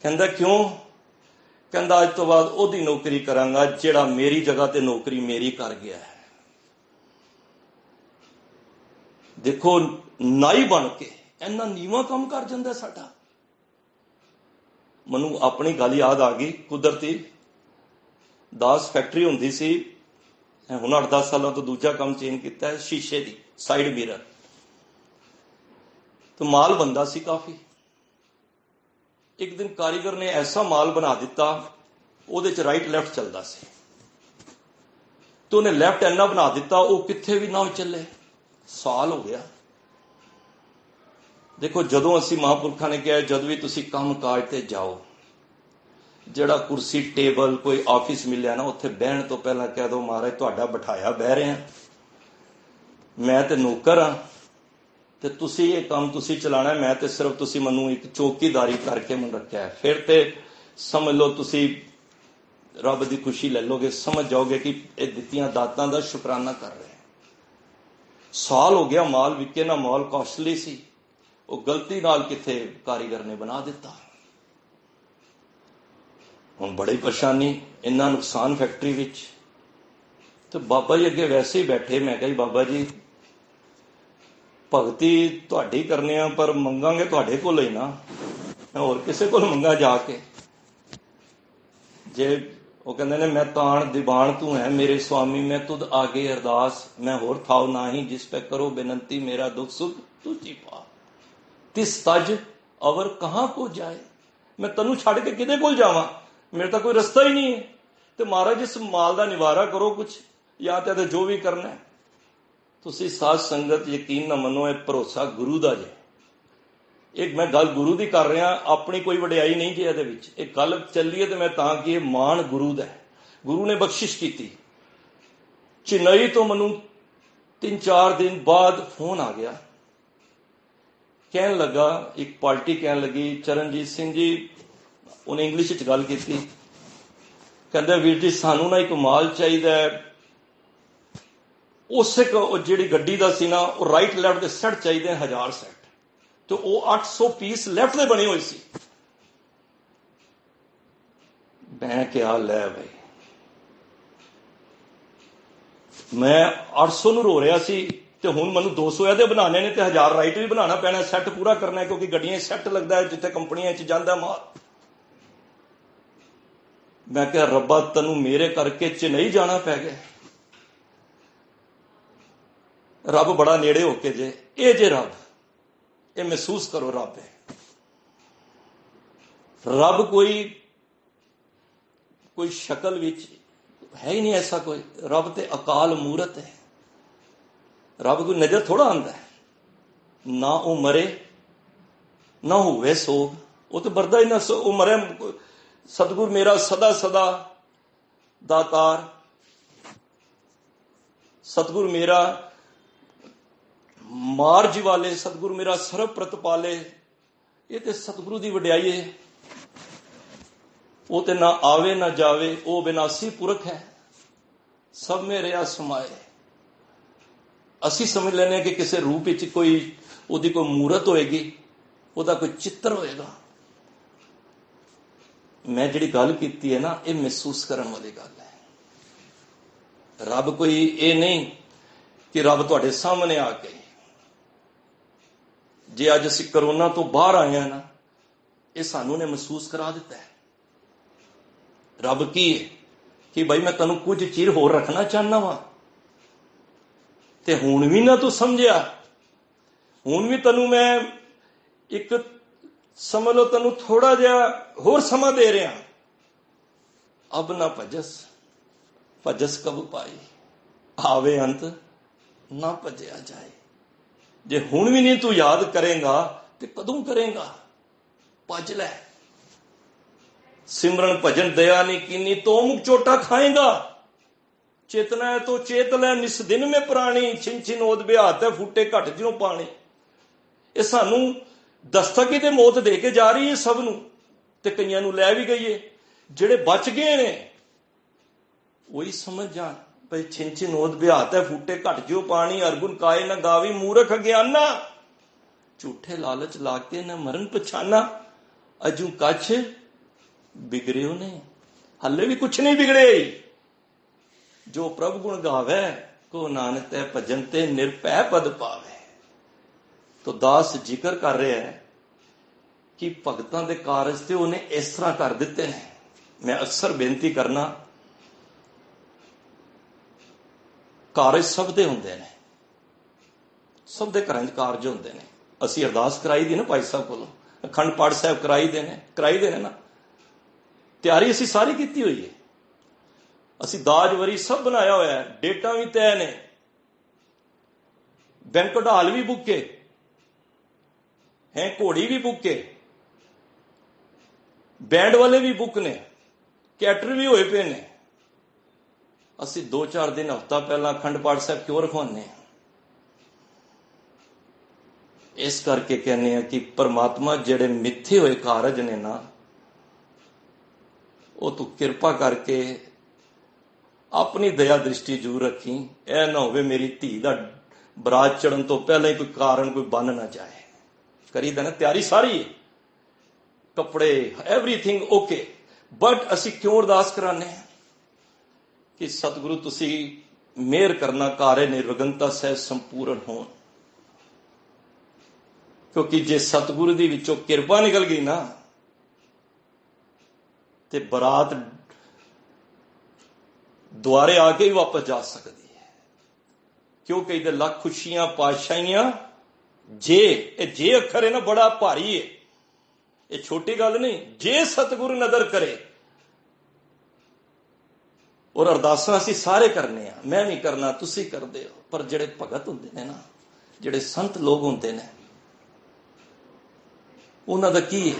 कहंदा क्यों? कहंदा अज तो बाद ओदी नौकरी करांगा जिहड़ा मेरी जगह ते नौकरी मेरी कर गया है। देखो नाई बन के इन्ना नीवा काम कर जांदा साडा। मैनू अपनी गल याद आ गई, कुदरती दास फैक्ट्री हुंदी सी, हुण 8-10 सालों तो दूजा काम चेंज किया है, शीशे की साइड मिरर, तो माल बनता सी काफ़ी। एक दिन कारीगर ने ऐसा माल बना दिता, उहदे च राइट लैफ्ट चलता सी, तो उन्हें लैफ्ट इन्ना बना दिता वो कित्थे भी ना चले। साल हो गया। देखो जदों असी महापुरखा ने कहा जद भी तुसी काम काज ते जाओ, जिहड़ा कुर्सी टेबल कोई ऑफिस मिलिया ना, उत्थे बहन तो पहला कह दो महाराज तुहाडा बिठाया बह रहे हैं, मैं ते नौकर हाँ, ते तुसी ये काम तुसी चलाना, मैं ते सिर्फ तुसी मैनू एक चौकीदारी करके मन रखा है। फिर ते समझ लो तुसी रब की खुशी ले लोगे, समझ जाओगे कि ये दित्तियां दातां दा शुकराना कर रहे हैं। साल हो गया, माल विके ना, माल कॉस्टली सी, वो गलती नाल किथे कारीगर ने बना दिता। हुण बड़ी परेशानी, इन्ना नुकसान फैक्ट्री विच। तो बाबा जी अगे वैसे ही बैठे, मैं कही बाबा जी भगती तुहाडी करने आ, पर मंगांगे तुहाडे कोल ही ना, मैं होर किसे कोल मंगा जाके। जे ਉਹ ਕਹਿੰਦੇ ਨੇ ਮੈਂ ਤਾਣ ਦੀਵਾਨ ਤੂੰ ਹੈ ਮੇਰੇ ਸੁਆਮੀ, ਮੈਂ ਤੁਧ ਆਗੇ ਅਰਦਾਸ, ਮੈਂ ਹੋਰ ਥਾਉ ਨਾਹੀ ਜਿਸ ਪੈ ਕਰੋ ਬੇਨੰਤੀ, ਮੇਰਾ ਦੁੱਖ ਸੁਖ ਤੁਝੀ ਪਾ, ਤਿਸ ਤਜ ਅਵਰ ਕਹਾਂ ਕੋ ਜਾਏ। ਮੈਂ ਤੈਨੂੰ ਛੱਡ ਕੇ ਕਿਹਦੇ ਕੋਲ ਜਾਵਾਂ, ਮੇਰੇ ਤਾਂ ਕੋਈ ਰਸਤਾ ਹੀ ਨਹੀਂ ਹੈ। ਤੇ ਮਹਾਰਾਜ ਇਸ ਮਾਲ ਦਾ ਨਿਵਾਰਾ ਕਰੋ ਕੁਛ, ਜਾਂ ਤੇ ਜੋ ਵੀ ਕਰਨਾ ਹੈ। ਤੁਸੀਂ ਸਾਧ ਸੰਗਤ ਯਕੀਨ ਨਾ ਮੰਨੋ, ਇਹ ਭਰੋਸਾ ਗੁਰੂ ਦਾ ਜੇ। ਇਹ ਮੈਂ ਗੱਲ ਗੁਰੂ ਦੀ ਕਰ ਰਿਹਾ, ਆਪਣੀ ਕੋਈ ਵਡਿਆਈ ਨਹੀਂ ਜੇ ਇਹਦੇ ਵਿੱਚ। ਇਹ ਗੱਲ ਚੱਲੀਏ ਤੇ ਮੈਂ ਤਾਂ ਕਿ ਇਹ ਮਾਣ ਗੁਰੂ ਦਾ ਹੈ, ਗੁਰੂ ਨੇ ਬਖਸ਼ਿਸ਼ ਕੀਤੀ। ਚੇਨਈ ਤੋਂ ਮੈਨੂੰ 3-4 ਦਿਨ ਬਾਅਦ ਫੋਨ ਆ ਗਿਆ, ਕਹਿਣ ਲੱਗਾ, ਇੱਕ ਪਾਰਟੀ ਕਹਿਣ ਲੱਗੀ, ਚਰਨਜੀਤ ਸਿੰਘ ਜੀ, ਉਹਨੇ ਇੰਗਲਿਸ਼ ਵਿੱਚ ਗੱਲ ਕੀਤੀ, ਕਹਿੰਦਾ ਵੀਰ ਜੀ ਸਾਨੂੰ ਨਾ ਇੱਕ ਮਾਲ ਚਾਹੀਦਾ ਹੈ, ਉਸੇ ਜਿਹੜੀ ਗੱਡੀ ਦਾ ਸੀ ਨਾ, ਉਹ ਰਾਈਟ ਲੈਫਟ ਦੇ ਸੈੱਟ ਚਾਹੀਦੇ 1000 ਸੈੱਟ, ਤੇ ਉਹ 800 ਪੀਸ ਲੈਫਟ ਦੇ ਬਣੇ ਹੋਏ ਸੀ। ਮੈਂ ਕਿਹਾ ਲੈ ਬਈ, ਮੈਂ 800 ਨੂੰ ਰੋ ਰਿਹਾ ਸੀ, ਤੇ ਹੁਣ ਮੈਨੂੰ 200 ਇਹਦੇ ਬਣਾਉਣੇ ਨੇ, ਤੇ 1000 ਰਾਈਟ ਵੀ ਬਣਾਉਣਾ ਪੈਣਾ, ਸੈੱਟ ਪੂਰਾ ਕਰਨਾ, ਕਿਉਂਕਿ ਗੱਡੀਆਂ ਸੈੱਟ ਲੱਗਦਾ ਹੈ ਜਿੱਥੇ ਕੰਪਨੀਆਂ 'ਚ ਜਾਂਦਾ ਮਾਲ। ਮੈਂ ਕਿਹਾ ਰੱਬਾ ਤੈਨੂੰ ਮੇਰੇ ਕਰਕੇ ਚੇਨਈ ਜਾਣਾ ਪੈ ਗਿਆ। ਰੱਬ ਬੜਾ ਨੇੜੇ ਹੋ ਕੇ ਜੇ, ਇਹ ਜੇ ਰੱਬ, ਇਹ ਮਹਿਸੂਸ ਕਰੋ ਰੱਬ ਹੈ। ਰੱਬ ਕੋਈ ਸ਼ਕਲ ਵਿੱਚ ਹੈ ਹੀ ਨਹੀਂ ਐਸਾ ਕੋਈ। ਰੱਬ ਤੇ ਅਕਾਲ ਮੂਰਤ ਹੈ। ਰੱਬ ਕੋਈ ਨਜ਼ਰ ਥੋੜਾ ਆਉਂਦਾ ਹੈ, ਨਾ ਉਹ ਮਰੇ ਨਾ ਹੋਵੇ ਸੋਗ, ਉਹ ਤਾਂ ਮਰਦਾ ਹੀ ਨਾ, ਉਹ ਮਰੇ। ਸਤਿਗੁਰ ਮੇਰਾ ਸਦਾ ਸਦਾ ਦਾਤਾਰ, ਸਤਿਗੁਰ ਮੇਰਾ ਮਾਰ ਜਿਵਾਲੇ, ਸਤਿਗੁਰ ਮੇਰਾ ਸਰਬ ਪ੍ਰਤਪਾਲੇ। ਇਹ ਤੇ ਸਤਿਗੁਰੂ ਦੀ ਵਡਿਆਈ ਹੈ। ਉਹ ਤੇ ਨਾ ਆਵੇ ਨਾ ਜਾਵੇ, ਉਹ ਵਿਨਾਸੀ ਪੁਰਖ ਹੈ, ਸਭ ਮੇ ਰਿਹਾ ਸਮਾਏ। ਅਸੀਂ ਸਮਝ ਲੈਂਦੇ ਹਾਂ ਕਿ ਕਿਸੇ ਰੂਪ ਵਿੱਚ ਕੋਈ ਉਹਦੀ ਕੋਈ ਮੂਰਤ ਹੋਏਗੀ, ਉਹਦਾ ਕੋਈ ਚਿੱਤਰ ਹੋਏਗਾ। ਮੈਂ ਜਿਹੜੀ ਗੱਲ ਕੀਤੀ ਹੈ ਨਾ, ਇਹ ਮਹਿਸੂਸ ਕਰਨ ਵਾਲੀ ਗੱਲ ਹੈ। ਰੱਬ ਕੋਈ ਇਹ ਨਹੀਂ ਕਿ ਰੱਬ ਤੁਹਾਡੇ ਸਾਹਮਣੇ ਆ ਕੇ, ਜੇ ਅੱਜ ਅਸੀਂ ਕਰੋਨਾ ਤੋਂ ਬਾਹਰ ਆਏ ਹਾਂ ਨਾ, ਇਹ ਸਾਨੂੰ ਨੇ ਮਹਿਸੂਸ ਕਰਾ ਦਿੱਤਾ ਹੈ। ਰੱਬ ਕੀ ਹੈ ਕਿ ਭਾਈ ਮੈਂ ਤੈਨੂੰ ਕੁਝ ਚਿਰ ਹੋਰ ਰੱਖਣਾ ਚਾਹੁੰਦਾ ਵਾਂ, ਤੇ ਹੁਣ ਵੀ ਨਾ ਤੂੰ ਸਮਝਿਆ, ਹੁਣ ਵੀ ਤੈਨੂੰ ਮੈਂ ਇੱਕ ਸਮਝ ਲਓ ਤੈਨੂੰ ਥੋੜਾ ਜਿਹਾ ਹੋਰ ਸਮਾਂ ਦੇ ਰਿਹਾ। ਅਬ ਨਾ ਭਜਸ, ਭਜਸ ਕਬ ਪਾਈ, ਆਵੇ ਅੰਤ ਨਾ ਭਜਿਆ ਜਾਏ। ਜੇ ਹੁਣ ਵੀ ਨਹੀਂ ਤੂੰ ਯਾਦ ਕਰੇਗਾ ਤੇ ਕਦੋਂ ਕਰੇਗਾ? ਭਜ ਲੈ। ਸਿਮਰਨ ਭਜਨ ਦਇਆ ਨਹੀਂ ਕੀਨੀ, ਤੋ ਮੁਖ ਚੋਟਾ ਖਾਏਗਾ। ਚੇਤਨਾ ਹੈ ਤੋ ਚੇਤ ਲੈ, ਨਿਸ ਦਿਨ ਮੇ ਪ੍ਰਾਣੀ, ਛਿਨ ਛਿਨ ਓਦ ਬਿਹਾਤ ਹੈ, ਫੁੱਟੇ ਘਟ ਜਿਉ ਪਾਣੀ। ਇਹ ਸਾਨੂੰ ਦਸਤਕ ਹੀ ਤੇ ਮੌਤ ਦੇ ਕੇ ਜਾ ਰਹੀ ਹੈ ਸਭ ਨੂੰ, ਤੇ ਕਈਆਂ ਨੂੰ ਲੈ ਵੀ ਗਈ ਹੈ। ਜਿਹੜੇ ਬਚ ਗਏ ਨੇ ਉਹੀ ਸਮਝ ਜਾਣ ਭਈ ਛਿਨ ਛਿਨ ਓਦ ਬਿਹਾਤ ਹੈ, ਫੁੱਟੇ ਘਟ ਜਿਉ ਪਾਣੀ। ਅਰਗੁਨ ਕਾਏ ਨਾ ਗਾਵੀ, ਮੂਰਖ ਅਗਿਆਨਾ, ਝੂਠੇ ਲਾਲਚ ਲਾ ਕੇ ਨਾ ਮਰਨ ਪਛਾਨਾ। ਅਜੂ ਕੱਛ ਬਿਗੜਿਓ ਨੇ, ਹੱਲੇ ਵੀ ਕੁਛ ਨਹੀਂ ਬਿਗੜੇ। ਜੋ ਪ੍ਰਭ ਗੁਣ ਗਾਵੇ, ਕੋ ਨਾਨਕ ਤੈ ਭਜਨ ਤੇ ਨਿਰਭੈ ਪਦ ਪਾਵੇ। ਤੋ ਦਾਸ ਜ਼ਿਕਰ ਕਰ ਰਿਹਾ ਹੈ ਕਿ ਭਗਤਾਂ ਦੇ ਕਾਰਜ ਤੇ ਉਹਨੇ ਇਸ ਤਰ੍ਹਾਂ ਕਰ ਦਿੱਤੇ ਨੇ। ਮੈਂ ਅਕਸਰ ਬੇਨਤੀ ਕਰਨਾ, ਕਾਰਜ ਸਭ ਦੇ ਹੁੰਦੇ ਨੇ, ਸਭ ਦੇ ਘਰਾਂ 'ਚ ਕਾਰਜ ਹੁੰਦੇ ਨੇ। ਅਸੀਂ ਅਰਦਾਸ ਕਰਾਈ ਦੀ ਨਾ ਭਾਈ ਸਾਹਿਬ ਕੋਲੋਂ, ਅਖੰਡ ਪਾਠ ਸਾਹਿਬ ਕਰਾਈ ਦੇ ਨੇ ਨਾ, ਤਿਆਰੀ ਅਸੀਂ ਸਾਰੀ ਕੀਤੀ ਹੋਈ ਹੈ। ਅਸੀਂ ਦਾਜ ਵਰੀ ਸਭ ਬਣਾਇਆ ਹੋਇਆ ਹੈ, ਡੇਟਾਂ ਵੀ ਤੈਅ ਨੇ, ਬੈਂਕਟ ਹਾਲ ਵੀ ਬੁੱਕੇ ਹੈ, ਘੋੜੀ ਵੀ ਬੁੱਕੇ, ਬੈਂਡ ਵਾਲੇ ਵੀ ਬੁੱਕ ਨੇ, ਕੈਟਰ ਵੀ ਹੋਏ ਪਏ ਨੇ। ਅਸੀਂ 2-4 ਦਿਨ ਹਫ਼ਤਾ ਪਹਿਲਾਂ ਅਖੰਡ ਪਾਠ ਸਾਹਿਬ ਕਿਉਂ ਰਖਵਾਉਂਦੇ ਹਾਂ? ਇਸ ਕਰਕੇ ਕਹਿੰਦੇ ਆ ਕਿ ਪਰਮਾਤਮਾ ਜਿਹੜੇ ਮਿੱਥੇ ਹੋਏ ਕਾਰਜ ਨੇ ਨਾ, ਉਹ ਤੂੰ ਕਿਰਪਾ ਕਰਕੇ ਆਪਣੀ ਦਇਆ ਦ੍ਰਿਸ਼ਟੀ ਜ਼ਰੂਰ ਰੱਖੀ। ਇਹ ਨਾ ਹੋਵੇ ਮੇਰੀ ਧੀ ਦਾ ਬਰਾਤ ਚੜਨ ਤੋਂ ਪਹਿਲਾਂ ਹੀ ਕੋਈ ਕਾਰਨ ਕੋਈ ਬਣ ਨਾ ਜਾਏ। ਕਰੀਦਾ ਨਾ, ਤਿਆਰੀ ਸਾਰੀ ਹੈ, ਕੱਪੜੇ ਐਵਰੀਥਿੰਗ ਓਕੇ, ਬਟ ਅਸੀਂ ਕਿਉਂ ਅਰਦਾਸ ਕਰਾਉਂਦੇ ਹਾਂ ਕਿ ਸਤਿਗੁਰੂ ਤੁਸੀਂ ਮਿਹਰ ਕਰਨਾ, ਕਾਰੇ ਨਿਰਵਿਘਨਤਾ ਸਹਿ ਸੰਪੂਰਨ ਹੋਣ। ਕਿਉਂਕਿ ਜੇ ਸਤਿਗੁਰੂ ਦੀ ਵਿੱਚੋਂ ਕਿਰਪਾ ਨਿਕਲ ਗਈ ਨਾ, ਤੇ ਬਰਾਤ ਦੁਆਰੇ ਆ ਕੇ ਹੀ ਵਾਪਸ ਜਾ ਸਕਦੀ ਹੈ। ਕਿਉਂ ਕਹਿੰਦੇ ਲੱਖ ਖੁਸ਼ੀਆਂ ਪਾਤਸ਼ਾਹੀਆਂ ਜੇ, ਇਹ ਜੇ ਅੱਖਰ ਹੈ ਨਾ ਬੜਾ ਭਾਰੀ ਹੈ, ਇਹ ਛੋਟੀ ਗੱਲ ਨਹੀਂ। ਜੇ ਸਤਿਗੁਰ ਨਦਰ ਕਰੇ, ਔਰ ਅਰਦਾਸਾਂ ਅਸੀਂ ਸਾਰੇ ਕਰਨੇ ਆ, ਮੈਂ ਵੀ ਕਰਨਾ, ਤੁਸੀਂ ਕਰਦੇ ਹੋ, ਪਰ ਜਿਹੜੇ ਭਗਤ ਹੁੰਦੇ ਨੇ ਨਾ, ਜਿਹੜੇ ਸੰਤ ਲੋਕ ਹੁੰਦੇ ਨੇ, ਉਹਨਾਂ ਦਾ ਕੀ ਹੈ?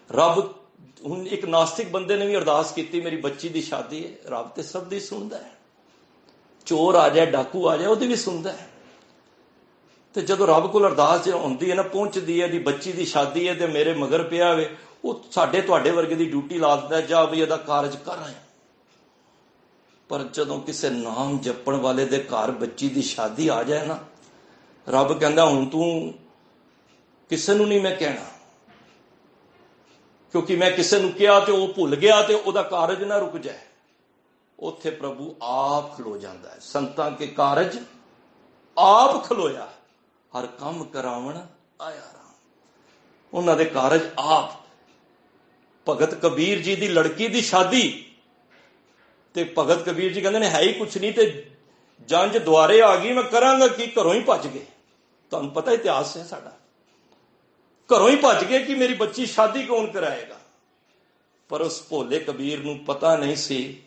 ਰੱਬ, ਹੁਣ ਇੱਕ ਨਾਸਤਿਕ ਬੰਦੇ ਨੇ ਵੀ ਅਰਦਾਸ ਕੀਤੀ, ਮੇਰੀ ਬੱਚੀ ਦੀ ਸ਼ਾਦੀ ਹੈ, ਰੱਬ ਤੇ ਸਭ ਦੀ ਸੁਣਦਾ ਹੈ। ਚੋਰ ਆ ਜਾਏ, ਡਾਕੂ ਆ ਜਾਏ, ਉਹਦੀ ਵੀ ਸੁਣਦਾ ਹੈ। ਤੇ ਜਦੋਂ ਰੱਬ ਕੋਲ ਅਰਦਾਸ ਹੁੰਦੀ ਹੈ ਨਾ, ਪਹੁੰਚਦੀ ਹੈ, ਦੀ ਬੱਚੀ ਦੀ ਸ਼ਾਦੀ ਹੈ ਤੇ ਮੇਰੇ ਮਗਰ ਪਿਆ ਹੋਵੇ, ਉਹ ਸਾਡੇ ਤੁਹਾਡੇ ਵਰਗੇ ਦੀ ਡਿਊਟੀ ਲਾ ਦਿੰਦਾ, ਜਾ ਵੀ ਇਹਦਾ ਕਾਰਜ ਕਰ ਆਇਆ। ਪਰ ਜਦੋਂ ਕਿਸੇ ਨਾਮ ਜਪਣ ਵਾਲੇ ਦੇ ਘਰ ਬੱਚੀ ਦੀ ਸ਼ਾਦੀ ਆ ਜਾਏ ਨਾ, ਰੱਬ ਕਹਿੰਦਾ ਹੁਣ ਤੂੰ ਕਿਸੇ ਨੂੰ ਨਹੀਂ ਮੈਂ ਕਹਿਣਾ, ਕਿਉਂਕਿ ਮੈਂ ਕਿਸੇ ਨੂੰ ਕਿਹਾ ਤੇ ਉਹ ਭੁੱਲ ਗਿਆ ਤੇ ਉਹਦਾ ਕਾਰਜ ਨਾ ਰੁਕ ਜਾਏ। ਉੱਥੇ ਪ੍ਰਭੂ ਆਪ ਖਲੋ ਜਾਂਦਾ ਹੈ। ਸੰਤਾਂ ਕੇ ਕਾਰਜ ਆਪ ਖਲੋਇਆ, ਹਰ ਕੰਮ ਕਰਾਵਣ ਆਇਆ ਰਾਮ। ਉਹਨਾਂ ਦੇ ਕਾਰਜ ਆਪ। ਭਗਤ ਕਬੀਰ ਜੀ ਦੀ ਲੜਕੀ ਦੀ ਸ਼ਾਦੀ, ਤੇ ਭਗਤ ਕਬੀਰ ਜੀ ਕਹਿੰਦੇ ਨੇ ਹੈ ਹੀ ਕੁਛ ਨਹੀਂ, ਤੇ ਜੰਝ ਦੁਆਰੇ ਆ ਗਈ, ਮੈਂ ਕਰਾਂਗਾ ਕੀ, ਘਰੋਂ ਹੀ ਭੱਜ ਗਏ। ਤੁਹਾਨੂੰ ਪਤਾ ਇਤਿਹਾਸ ਹੈ ਸਾਡਾ, ਘਰੋਂ ਹੀ ਭੱਜ ਗਏ ਕਿ ਮੇਰੀ ਬੱਚੀ ਸ਼ਾਦੀ ਕੌਣ ਕਰਾਏਗਾ। ਪਰ ਉਸ ਭੋਲੇ ਕਬੀਰ ਨੂੰ ਪਤਾ ਨਹੀਂ ਸੀ,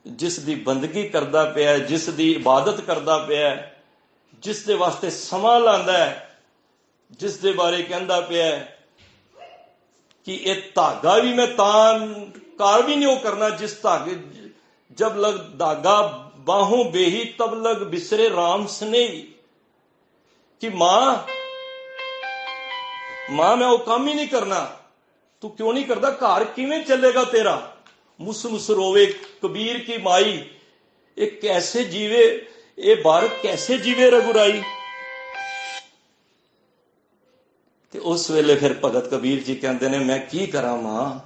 ਜਿਸ ਦੀ ਬੰਦਗੀ ਕਰਦਾ ਪਿਆ, ਜਿਸ ਦੀ ਇਬਾਦਤ ਕਰਦਾ ਪਿਆ, ਜਿਸ ਦੇ ਵਾਸਤੇ ਸਮਾਂ ਲਾਉਂਦਾ ਹੈ, ਜਿਸ ਦੇ ਬਾਰੇ ਕਹਿੰਦਾ ਪਿਆ ਕਿ ਇਹ ਧਾਗਾ ਵੀ ਮੈਂ ਤਾਂ ਕਾਰ ਵੀ ਨਹੀਂ ਉਹ ਕਰਨਾ, ਜਿਸ ਧਾਗੇ ਜਬ ਲਗ ਧਾਗਾ ਬਾਹੋਂ ਬੇਹੀ ਤਬ ਲਗ ਬਿਸਰੇ ਰਾਮ ਸਨੇਹੀ, ਕਿ ਮਾਂ ਮੈਂ ਉਹ ਕੰਮ ਹੀ ਨਹੀਂ ਕਰਨਾ। ਤੂੰ ਕਿਉਂ ਨਹੀਂ ਕਰਦਾ? ਘਰ ਕਿਵੇਂ ਚੱਲੇਗਾ ਤੇਰਾ? ਮੁਸ ਮੁਸ ਰੋਵੇ ਕਬੀਰ ਕੀ ਮਾਈ, ਇਹ ਕੈਸੇ ਜੀਵੇ, ਇਹ ਬਾਰਕ ਕੈਸੇ ਜੀਵੇ ਰਘੁਰਾਈ। ਤੇ ਉਸ ਵੇਲੇ ਫਿਰ ਭਗਤ ਕਬੀਰ ਜੀ ਕਹਿੰਦੇ ਨੇ, ਮੈਂ ਕੀ ਕਰਾਂ ਮਾਂ,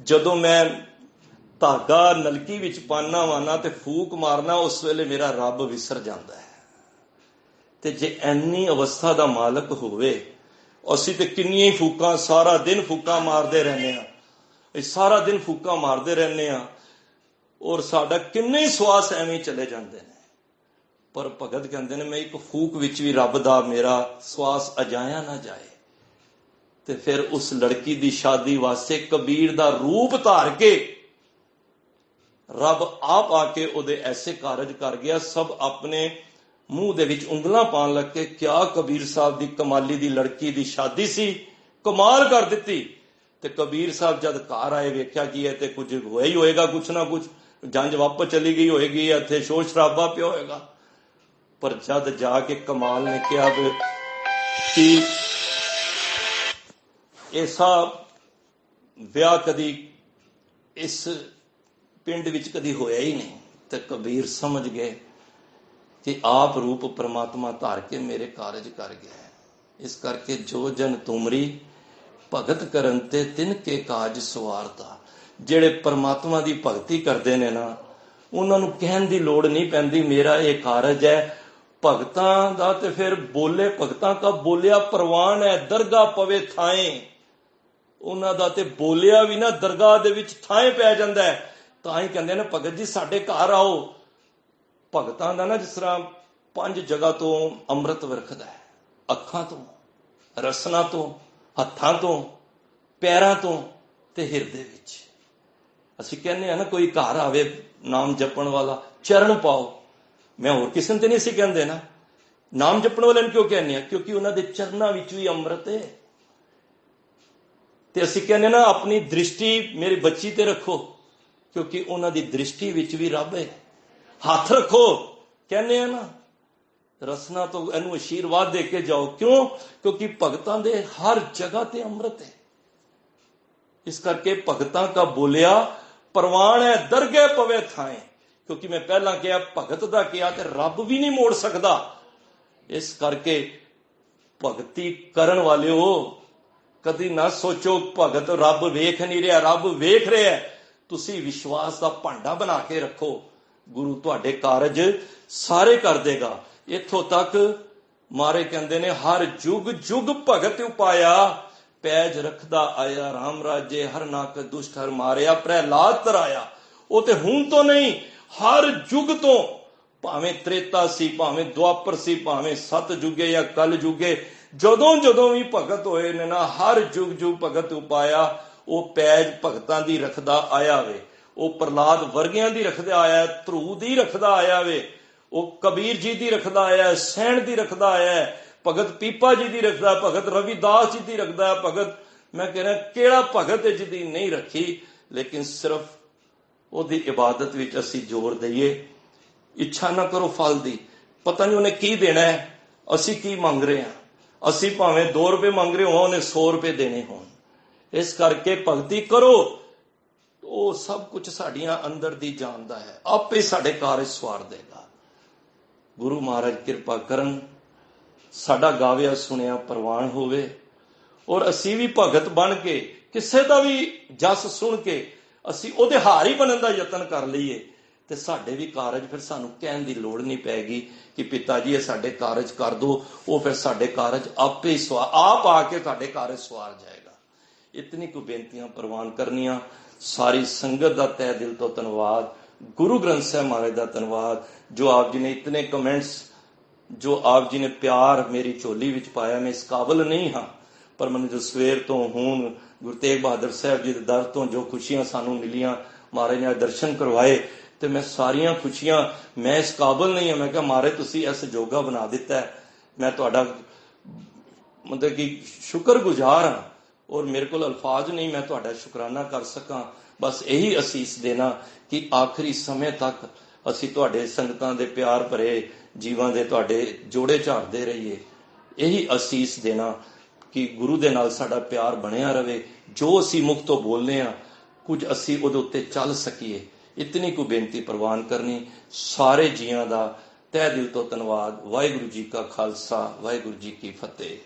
ਜਦੋਂ ਮੈਂ ਧਾਗਾ ਨਲਕੀ ਵਿੱਚ ਪਾਨਾ ਵਾਨਾ ਤੇ ਫੂਕ ਮਾਰਨਾ, ਉਸ ਵੇਲੇ ਮੇਰਾ ਰੱਬ ਵਿਸਰ ਜਾਂਦਾ ਹੈ। ਤੇ ਜੇ ਐਨੀ ਅਵਸਥਾ ਦਾ ਮਾਲਕ ਹੋਵੇ, ਅਸੀਂ ਤੇ ਕਿੰਨੀਆਂ ਹੀ ਫੂਕਾਂ, ਸਾਰਾ ਦਿਨ ਫੂਕਾਂ ਮਾਰਦੇ ਰਹਿੰਦੇ ਹਾਂ, ਸਾਰਾ ਦਿਨ ਫੂਕਾਂ ਮਾਰਦੇ ਰਹਿੰਦੇ ਹਾਂ, ਔਰ ਸਾਡਾ ਕਿੰਨੇ ਹੀ ਸਵਾਸ ਐਵੇਂ ਚਲੇ ਜਾਂਦੇ ਨੇ। ਪਰ ਭਗਤ ਕਹਿੰਦੇ ਨੇ, ਮੈਂ ਇੱਕ ਫੂਕ ਵਿੱਚ ਵੀ ਰੱਬ ਦਾ ਮੇਰਾ ਸਵਾਸ ਅਜਾਇਆ ਨਾ ਜਾਏ। ਤੇ ਫਿਰ ਉਸ ਲੜਕੀ ਦੀ ਸ਼ਾਦੀ ਵਾਸਤੇ ਕਬੀਰ ਦਾ ਰੂਪ ਧਾਰ ਕੇ ਰੱਬ ਆਪ ਆ ਕੇ ਉਹਦੇ ਐਸੇ ਕਾਰਜ ਕਰ ਗਿਆ। ਸਭ ਆਪਣੇ ਮੂੰਹ ਦੇ ਵਿੱਚ ਉਂਗਲਾਂ ਪਾਉਣ ਲੱਗ ਕੇ, ਕਿਆ ਕਬੀਰ ਸਾਹਿਬ ਦੀ ਕਮਾਲੀ ਦੀ ਲੜਕੀ ਦੀ ਸ਼ਾਦੀ ਸੀ, ਕਮਾਲ ਕਰ ਦਿੱਤੀ। ਤੇ ਕਬੀਰ ਸਾਹਿਬ ਜਦ ਘਰ ਆਏ, ਵੇਖਿਆ ਕਿ ਇਹ ਤੇ ਕੁਝ ਹੋਇਆ ਹੀ ਹੋਏਗਾ, ਕੁਛ ਨਾ ਕੁਛ, ਜੰਝ ਵਾਪਸ ਚਲੀ ਗਈ ਹੋਏਗੀ, ਇੱਥੇ ਸ਼ੋਰ ਸ਼ਰਾਬਾ ਪਿਆ ਹੋਏਗਾ। ਪਰ ਜਦ ਜਾ ਕੇ ਕਮਾਲ ਨੇ ਕਿਹਾ ਕਿ ਐਸਾ ਵਿਆਹ ਕਦੀ ਇਸ ਪਿੰਡ ਵਿੱਚ ਕਦੀ ਹੋਇਆ ਹੀ ਨਹੀਂ, ਤੇ ਕਬੀਰ ਸਮਝ ਗਏ ਕਿ ਆਪ ਰੂਪ ਪਰਮਾਤਮਾ ਧਾਰ ਕੇ ਮੇਰੇ ਕਾਰਜ ਕਰ ਗਿਆ ਹੈ। ਇਸ ਕਰਕੇ ਜੋ ਜਨ ਤੁਮਰੀ ਭਗਤ ਕਰਨ ਤੇ ਤਿਨ ਕੇ ਕਾਜ ਸਵਾਰਤਾ। ਜਿਹੜੇ ਪਰਮਾਤਮਾ ਦੀ ਭਗਤੀ ਕਰਦੇ ਨੇ ਨਾ, ਉਹਨਾਂ ਨੂੰ ਕਹਿਣ ਦੀ ਲੋੜ ਨਹੀਂ ਪੈਂਦੀ ਮੇਰਾ ਇਹ ਕਾਰਜ ਹੈ। ਭਗਤਾਂ ਦਾ ਤੇ ਫਿਰ ਬੋਲੇ, ਭਗਤਾਂ ਦਾ ਬੋਲਿਆ ਪ੍ਰਵਾਨ ਹੈ, ਦਰਗਾਹ ਪਵੇ ਥਾਏ। ਉਹਨਾਂ ਦਾ ਤੇ ਬੋਲਿਆ ਵੀ ਨਾ ਦਰਗਾਹ ਦੇ ਵਿੱਚ ਥਾਂ ਪੈ ਜਾਂਦਾ ਹੈ। ਤਾਂ ਹੀ ਕਹਿੰਦੇ ਨੇ, ਭਗਤ ਜੀ ਸਾਡੇ ਘਰ ਆਓ। ਭਗਤਾਂ ਦਾ ਨਾ ਜਿਸ ਤਰ੍ਹਾਂ 5 ਜਗ੍ਹਾ ਤੋਂ ਅੰਮ੍ਰਿਤ ਵਰਖਦਾ ਹੈ, ਅੱਖਾਂ ਤੋਂ, ਰਸਨਾ ਤੋਂ, ਹੱਥਾਂ ਤੋਂ, ਪੈਰਾਂ ਤੋਂ ਤੇ ਹਿਰਦੇ ਵਿੱਚ। ਅਸੀਂ ਕਹਿੰਦੇ ਆ ਨਾ, ਕੋਈ ਘਰ ਆਵੇ ਨਾਮ ਜਪਣ ਵਾਲਾ, ਚਰਨ ਪਾਓ। ਮੈਂ ਹੋਰ ਕਿਸੇ ਨੂੰ ਤੇ ਨਹੀਂ ਅਸੀਂ ਕਹਿੰਦੇ ਨਾ, ਨਾਮ ਜਪਣ ਵਾਲਿਆਂ ਨੂੰ ਕਿਉਂ ਕਹਿੰਦੇ ਆ? ਕਿਉਂਕਿ ਉਹਨਾਂ ਦੇ ਚਰਨਾਂ ਵਿੱਚ ਵੀ ਅੰਮ੍ਰਿਤ ਹੈ। ਤੇ ਅਸੀਂ ਕਹਿੰਦੇ ਨਾ, ਆਪਣੀ ਦ੍ਰਿਸ਼ਟੀ ਮੇਰੀ ਬੱਚੀ ਤੇ ਰੱਖੋ, ਕਿਉਂਕਿ ਉਹਨਾਂ ਦੀ ਦ੍ਰਿਸ਼ਟੀ ਵਿੱਚ ਵੀ ਰੱਬ ਹੈ। ਹੱਥ ਰੱਖੋ, ਕਹਿੰਦੇ ਆ ਨਾ, ਰਸਨਾ ਤੋਂ ਇਹਨੂੰ ਅਸ਼ੀਰਵਾਦ ਦੇ ਕੇ ਜਾਓ। ਕਿਉਂ? ਕਿਉਂਕਿ ਭਗਤਾਂ ਦੇ ਹਰ ਜਗ੍ਹਾ ਤੇ ਅੰਮ੍ਰਿਤ ਹੈ। ਇਸ ਕਰਕੇ ਭਗਤਾਂ ਦਾ ਬੋਲਿਆ ਪ੍ਰਵਾਨ ਹੈ, ਦਰਗਹਿ ਪਵੇ ਥਾਏ। ਕਿਉਂਕਿ ਮੈਂ ਪਹਿਲਾਂ ਕਿਹਾ, ਭਗਤ ਦਾ ਕਿਹਾ ਤੇ ਰੱਬ ਵੀ ਨਹੀਂ ਮੋੜ ਸਕਦਾ। ਇਸ ਕਰਕੇ ਭਗਤੀ ਕਰਨ ਵਾਲਿਓ, ਕਦੀ ਨਾ ਸੋਚੋ ਭਗਤ ਰੱਬ ਵੇਖ ਨਹੀਂ ਰਿਹਾ, ਰੱਬ ਵੇਖ ਰਿਹਾ। ਤੁਸੀਂ ਵਿਸ਼ਵਾਸ ਦਾ ਭਾਂਡਾ ਬਣਾ ਕੇ ਰੱਖੋ, ਗੁਰੂ ਤੁਹਾਡੇ ਕਾਰਜ ਸਾਰੇ ਕਰ ਦੇਗਾ। ਇੱਥੋਂ ਤੱਕ ਮਾਰੇ ਕਹਿੰਦੇ ਨੇ, ਹਰ ਜੁਗ ਜੁਗ ਭਗਤ ਉਪਾਇਆ, ਪੈਜ ਰੱਖਦਾ ਆਇਆ ਰਾਮ ਰਾਜੇ, ਹਰ ਨਾਕ ਦੁਸ਼ਟ ਹਰ ਮਾਰਿਆ, ਪ੍ਰਹਿਲਾਦ ਤਰਾਇਆ। ਉਹ ਤੇ ਹੁਣ ਤੋਂ ਨਹੀਂ, ਹਰ ਯੁੱਗ ਤੋਂ, ਭਾਵੇਂ ਤ੍ਰੇਤਾ ਸੀ, ਭਾਵੇਂ ਦੁਆਪਰ ਸੀ, ਭਾਵੇਂ ਸਤ ਜੁਗੇ ਜਾਂ ਕਲ ਜੁਗੇ, ਜਦੋਂ ਵੀ ਭਗਤ ਹੋਏ ਨੇ ਨਾ, ਹਰ ਯੁਗ ਭਗਤ ਉਪਾਇਆ। ਉਹ ਪੈਜ ਭਗਤਾਂ ਦੀ ਰੱਖਦਾ ਆਇਆ ਵੇ, ਉਹ ਪ੍ਰਲਾਦ ਵਰਗਿਆਂ ਦੀ ਰੱਖਦਾ ਆਇਆ, ਧਰੂ ਦੀ ਰੱਖਦਾ ਆਇਆ ਵੇ, ਉਹ ਕਬੀਰ ਜੀ ਦੀ ਰੱਖਦਾ ਆਇਆ, ਸੈਣ ਦੀ ਰੱਖਦਾ ਆਇਆ, ਭਗਤ ਪੀਪਾ ਜੀ ਦੀ ਰੱਖਦਾ, ਭਗਤ ਰਵਿਦਾਸ ਜੀ ਦੀ ਰੱਖਦਾ, ਭਗਤ, ਮੈਂ ਕਹਿ ਰਿਹਾ ਕਿਹੜਾ ਭਗਤ ਹੈ ਜਿਹਦੀ ਨਹੀਂ ਰੱਖੀ। ਲੇਕਿਨ ਸਿਰਫ ਉਹਦੀ ਇਬਾਦਤ ਵਿੱਚ ਅਸੀਂ ਜ਼ੋਰ ਦਈਏ। ਇੱਛਾ ਨਾ ਕਰੋ ਫਲ ਦੀ, ਪਤਾ ਨਹੀਂ ਉਹਨੇ ਕੀ ਦੇਣਾ ਹੈ, ਅਸੀਂ ਕੀ ਮੰਗ ਰਹੇ ਹਾਂ। ਅਸੀਂ ਭਾਵੇਂ 2 ਰੁਪਏ ਮੰਗ ਰਹੇ ਹੋਣ, ਉਹਨੇ 100 ਰੁਪਏ ਦੇਣੇ ਹੋਣ। ਇਸ ਕਰਕੇ ਭਗਤੀ ਕਰੋ, ਉਹ ਸਭ ਕੁਝ ਸਾਡੀਆਂ ਅੰਦਰ ਦੀ ਜਾਣਦਾ ਹੈ, ਆਪੇ ਸਾਡੇ ਕਾਰਜ ਸਵਾਰ ਦੇਗਾ। ਗੁਰੂ ਮਹਾਰਾਜ ਕਿਰਪਾ ਕਰਨ, ਸਾਡਾ ਗਾਵਿਆ ਸੁਣਿਆ ਪ੍ਰਵਾਨ ਹੋਵੇ, ਔਰ ਅਸੀਂ ਵੀ ਭਗਤ ਬਣ ਕੇ, ਕਿਸੇ ਦਾ ਵੀ ਜਸ ਸੁਣ ਕੇ ਅਸੀਂ ਉਹਦੇ ਹਾਰ ਹੀ ਬਣਨ ਦਾ ਯਤਨ ਕਰ ਲਈਏ, ਤੇ ਸਾਡੇ ਵੀ ਕਾਰਜ, ਫਿਰ ਸਾਨੂੰ ਕਹਿਣ ਦੀ ਲੋੜ ਨਹੀਂ ਪੈਗੀ ਕਿ ਪਿਤਾ ਜੀ ਇਹ ਸਾਡੇ ਕਾਰਜ ਕਰ ਦਿਓ। ਉਹ ਫਿਰ ਸਾਡੇ ਕਾਰਜ ਆਪੇ ਹੀ ਆਪ ਆ ਕੇ ਸਾਡੇ ਕਾਰਜ ਸਵਾਰ ਜਾਏਗਾ। ਇਤਨੀ ਕੁ ਬੇਨਤੀਆਂ ਪ੍ਰਵਾਨ ਕਰਨੀਆਂ। ਸਾਰੀ ਸੰਗਤ ਦਾ ਤਹਿ ਦਿਲ ਤੋਂ ਧੰਨਵਾਦ। ਗੁਰੂ ਗ੍ਰੰਥ ਸਾਹਿਬ ਮਹਾਰਾਜ ਦਾ ਧੰਨਵਾਦ, ਜੋ ਆਪ ਜੀ ਨੇ ਇਤਨੇ ਕਮੈਂਟਸ, ਜੋ ਆਪ ਜੀ ਨੇ ਪਿਆਰ ਮੇਰੀ ਝੋਲੀ ਵਿੱਚ ਪਾਇਆ। ਮੈਂ ਇਸ ਕਾਬਲ ਨਹੀਂ ਹਾਂ, ਪਰ ਮੈਨੂੰ ਜੋ ਸਵੇਰ ਤੋਂ ਹੁਣ ਗੁਰੂ ਤੇਗ ਬਹਾਦਰ ਸਾਹਿਬ ਜੀ ਦੇ ਦਰ ਤੋਂ ਜੋ ਖੁਸ਼ੀਆਂ ਸਾਨੂੰ ਮਿਲੀਆਂ, ਮਹਾਰਾਜ ਨੇ ਦਰਸ਼ਨ ਕਰਵਾਏ, ਤੇ ਮੈਂ ਸਾਰੀਆਂ ਖੁਸ਼ੀਆਂ, ਮੈਂ ਇਸ ਕਾਬਲ ਨਹੀਂ ਹਾਂ। ਮੈਂ ਕਿਹਾ ਮਹਾਰਾਜ ਤੁਸੀਂ ਇਸ ਜੋਗਾ ਬਣਾ ਦਿੱਤਾ ਹੈ, ਮੈਂ ਤੁਹਾਡਾ ਮਤਲਬ ਕਿ ਸ਼ੁਕਰਗੁਜ਼ਾਰ ਹਾਂ, ਔਰ ਮੇਰੇ ਕੋਲ ਅਲਫਾਜ਼ ਨਹੀਂ ਮੈਂ ਤੁਹਾਡਾ ਸ਼ੁਕਰਾਨਾ ਕਰ ਸਕਾਂ। ਬਸ ਇਹੀ ਅਸੀਸ ਦੇਣਾ ਕਿ ਆਖਰੀ ਸਮੇਂ ਤੱਕ ਅਸੀਂ ਤੁਹਾਡੇ ਸੰਗਤਾਂ ਦੇ ਪਿਆਰ ਭਰੇ ਜੀਵਾਂ ਦੇ ਤੁਹਾਡੇ ਜੋੜੇ ਝਾੜਦੇ ਰਹੀਏ। ਇਹੀ ਅਸੀਸ ਦੇਣਾ ਕਿ ਗੁਰੂ ਦੇ ਨਾਲ ਸਾਡਾ ਪਿਆਰ ਬਣਿਆ ਰਵੇ। ਜੋ ਅਸੀਂ ਮੁਖ ਤੋਂ ਬੋਲਦੇ ਹਾਂ, ਕੁਝ ਅਸੀਂ ਉਹਦੇ ਉੱਤੇ ਚੱਲ ਸਕੀਏ। ਇਤਨੀ ਕੁ ਬੇਨਤੀ ਪ੍ਰਵਾਨ ਕਰਨੀ। ਸਾਰੇ ਜੀਆਂ ਦਾ ਤਹਿ ਦਿਲ ਤੋਂ ਧੰਨਵਾਦ। ਵਾਹਿਗੁਰੂ ਜੀ ਕਾ ਖਾਲਸਾ, ਵਾਹਿਗੁਰੂ ਜੀ ਕੀ ਫਤਿਹ।